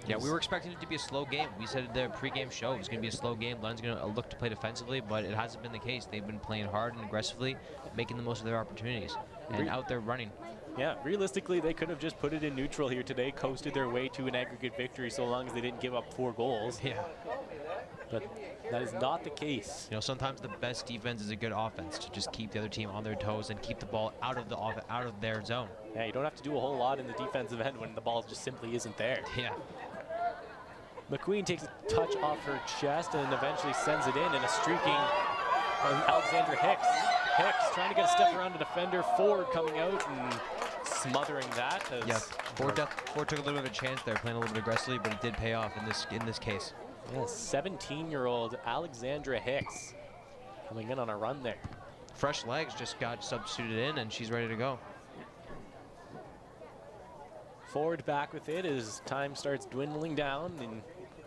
Yeah, we were expecting it to be a slow game. We said in the pregame show it was going to be a slow game. London's going to look to play defensively, but it hasn't been the case. They've been playing hard and aggressively, making the most of their opportunities, and out there running. Yeah, realistically, they could have just put it in neutral here today, coasted their way to an aggregate victory so long as they didn't give up 4 goals. Yeah. But that is not the case. You know, sometimes the best defense is a good offense, to just keep the other team on their toes and keep the ball out of their zone. Yeah, you don't have to do a whole lot in the defensive end when the ball just simply isn't there. Yeah. McQueen takes a touch off her chest and eventually sends it in, and a streaking Alexandra Hicks. Hicks trying to get a step around the defender. Ford coming out and smothering that. Yes, Ford took a little bit of a chance there, playing a little bit aggressively, but it did pay off in this case. Yeah, 17-year-old Alexandra Hicks coming in on a run there. Fresh legs, just got substituted in, and she's ready to go. Ford back with it as time starts dwindling down in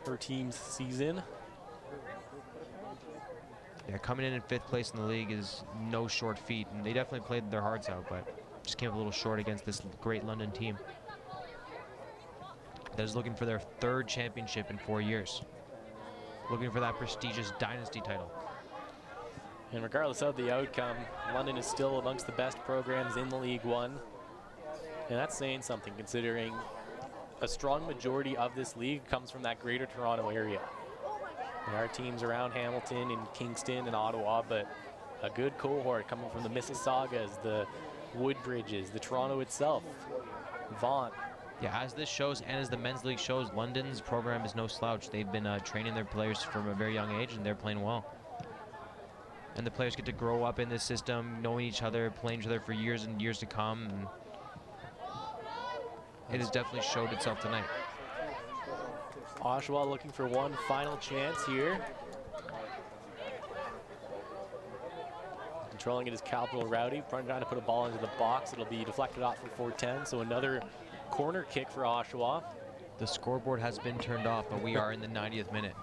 her team's season. Yeah, coming in 5th place in the league is no short feat, and they definitely played their hearts out, but just came up a little short against this great London team that is looking for their 3rd championship in 4 years. Looking for that prestigious dynasty title. And regardless of the outcome, London is still amongst the best programs in the League One. And that's saying something, considering a strong majority of this league comes from that Greater Toronto area. There are teams around Hamilton and Kingston and Ottawa, but a good cohort coming from the Mississaugas, the Woodbridges, the Toronto itself, Vaughan. Yeah, as this shows and as the men's league shows, London's program is no slouch. They've been training their players from a very young age, and they're playing well. And the players get to grow up in this system, knowing each other, playing each other for years and years to come. And it has definitely showed itself tonight. Oshawa looking for one final chance here. Controlling it is Capital Rowdy, trying to put a ball into the box. It'll be deflected off for 410, so another corner kick for Oshawa. The scoreboard has been turned off, but we are in the 90th minute.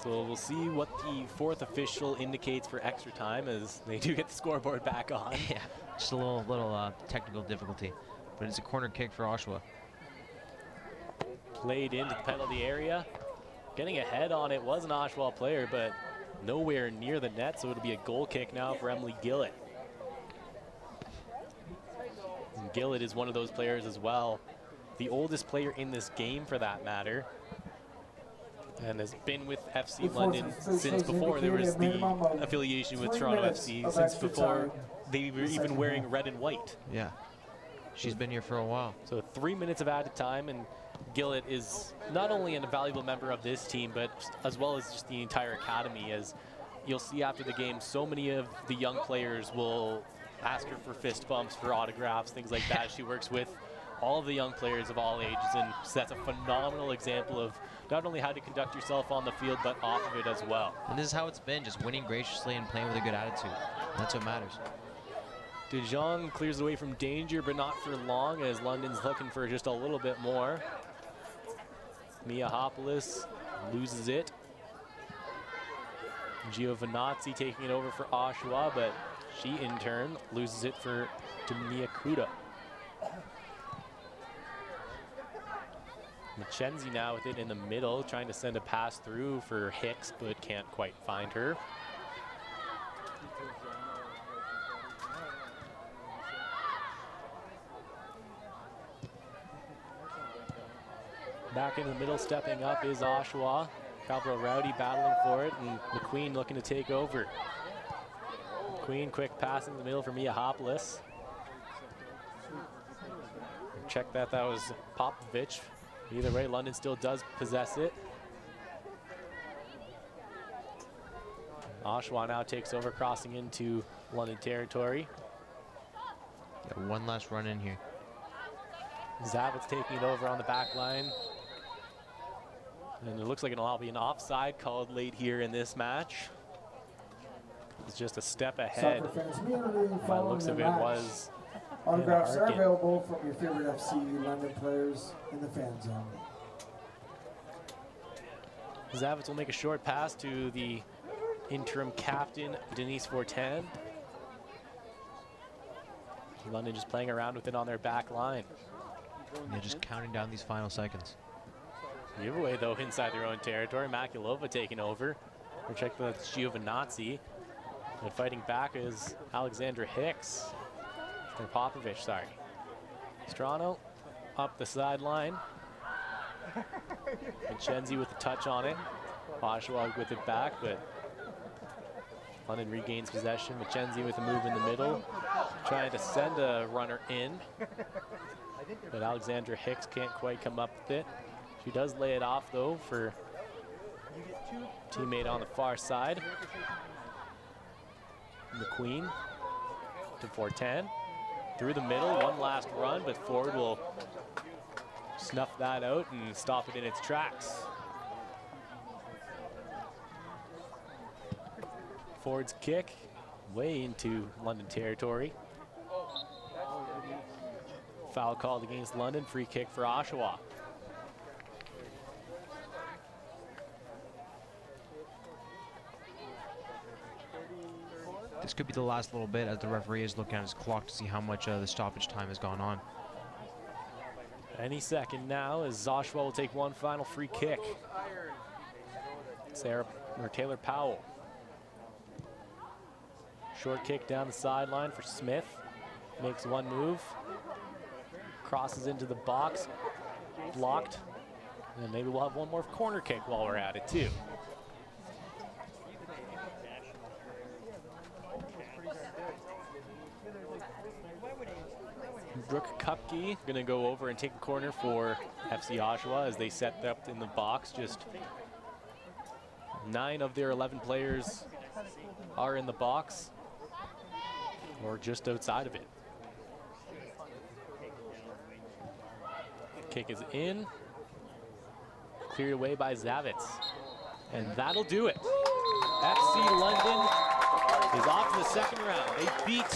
So we'll see what the 4th official indicates for extra time, as they do get the scoreboard back on. Yeah, just a little technical difficulty, but it's a corner kick for Oshawa. Played into the penalty area. Getting ahead on it was an Oshawa player, but nowhere near the net, so it'll be a goal kick now for Emily Gillett. And Gillett is one of those players as well, the oldest player in this game for that matter, and has been with FC London since before there was the affiliation with Toronto FC, since before they were even wearing red and white. Yeah, she's been here for a while. So 3 minutes of added time, and Gillett is not only an invaluable member of this team, but as well as just the entire academy. As you'll see after the game, so many of the young players will ask her for fist bumps, for autographs, things like that. She works with all of the young players of all ages and sets a phenomenal example of not only how to conduct yourself on the field, but off of it as well. And this is how it's been, just winning graciously and playing with a good attitude. That's what matters. DeJong clears away from danger, but not for long, as London's looking for just a little bit more. Miahopolis loses it. Giovinazzi taking it over for Oshawa, but she in turn loses it for Demiakuda. Mackenzie now with it in the middle, trying to send a pass through for Hicks, but can't quite find her. Back in the middle, stepping up is Oshawa. Capital Rowdy battling for it, and McQueen looking to take over. McQueen, quick pass in the middle for Miahopolis. Check that was Popovich. Either way, London still does possess it. Oshawa now takes over, crossing into London territory. Yeah, one last run in here. Zavitz taking it over on the back line. And it looks like it'll be an offside called late here in this match. It's just a step ahead. By the looks of it was. Autographs are available from your favorite FC London players in the fan zone. Zavitz will make a short pass to the interim captain, Denise Fortin. London just playing around with it on their back line. They're just counting down these final seconds. Giveaway though inside their own territory. Makulova taking over. We're checking the Giovinazzi. And fighting back is Alexandra Hicks. Or Popovich, sorry. Strano up the sideline. Mackenzie with the touch on it. Oshawa with it back, but London regains possession. Mackenzie with a move in the middle, trying to send a runner in. But Alexandra Hicks can't quite come up with it. She does lay it off though for teammate on the far side. McQueen to Fortin. Through the middle, one last run, but Ford will snuff that out and stop it in its tracks. Ford's kick way into London territory. Foul called against London, free kick for Oshawa. This could be the last little bit as the referee is looking at his clock to see how much the stoppage time has gone on. Any second now as Oshawa will take one final free kick. Taylor Powell. Short kick down the sideline for Smith. Makes one move. Crosses into the box. Blocked. And maybe we'll have one more corner kick while we're at it too. Brooke Kupke gonna go over and take the corner for FC Oshawa as they set up in the box. Just 9 of their 11 players are in the box or just outside of it. Kick is in, cleared away by Zavitz, and that'll do it. FC London is off to the second round. They beat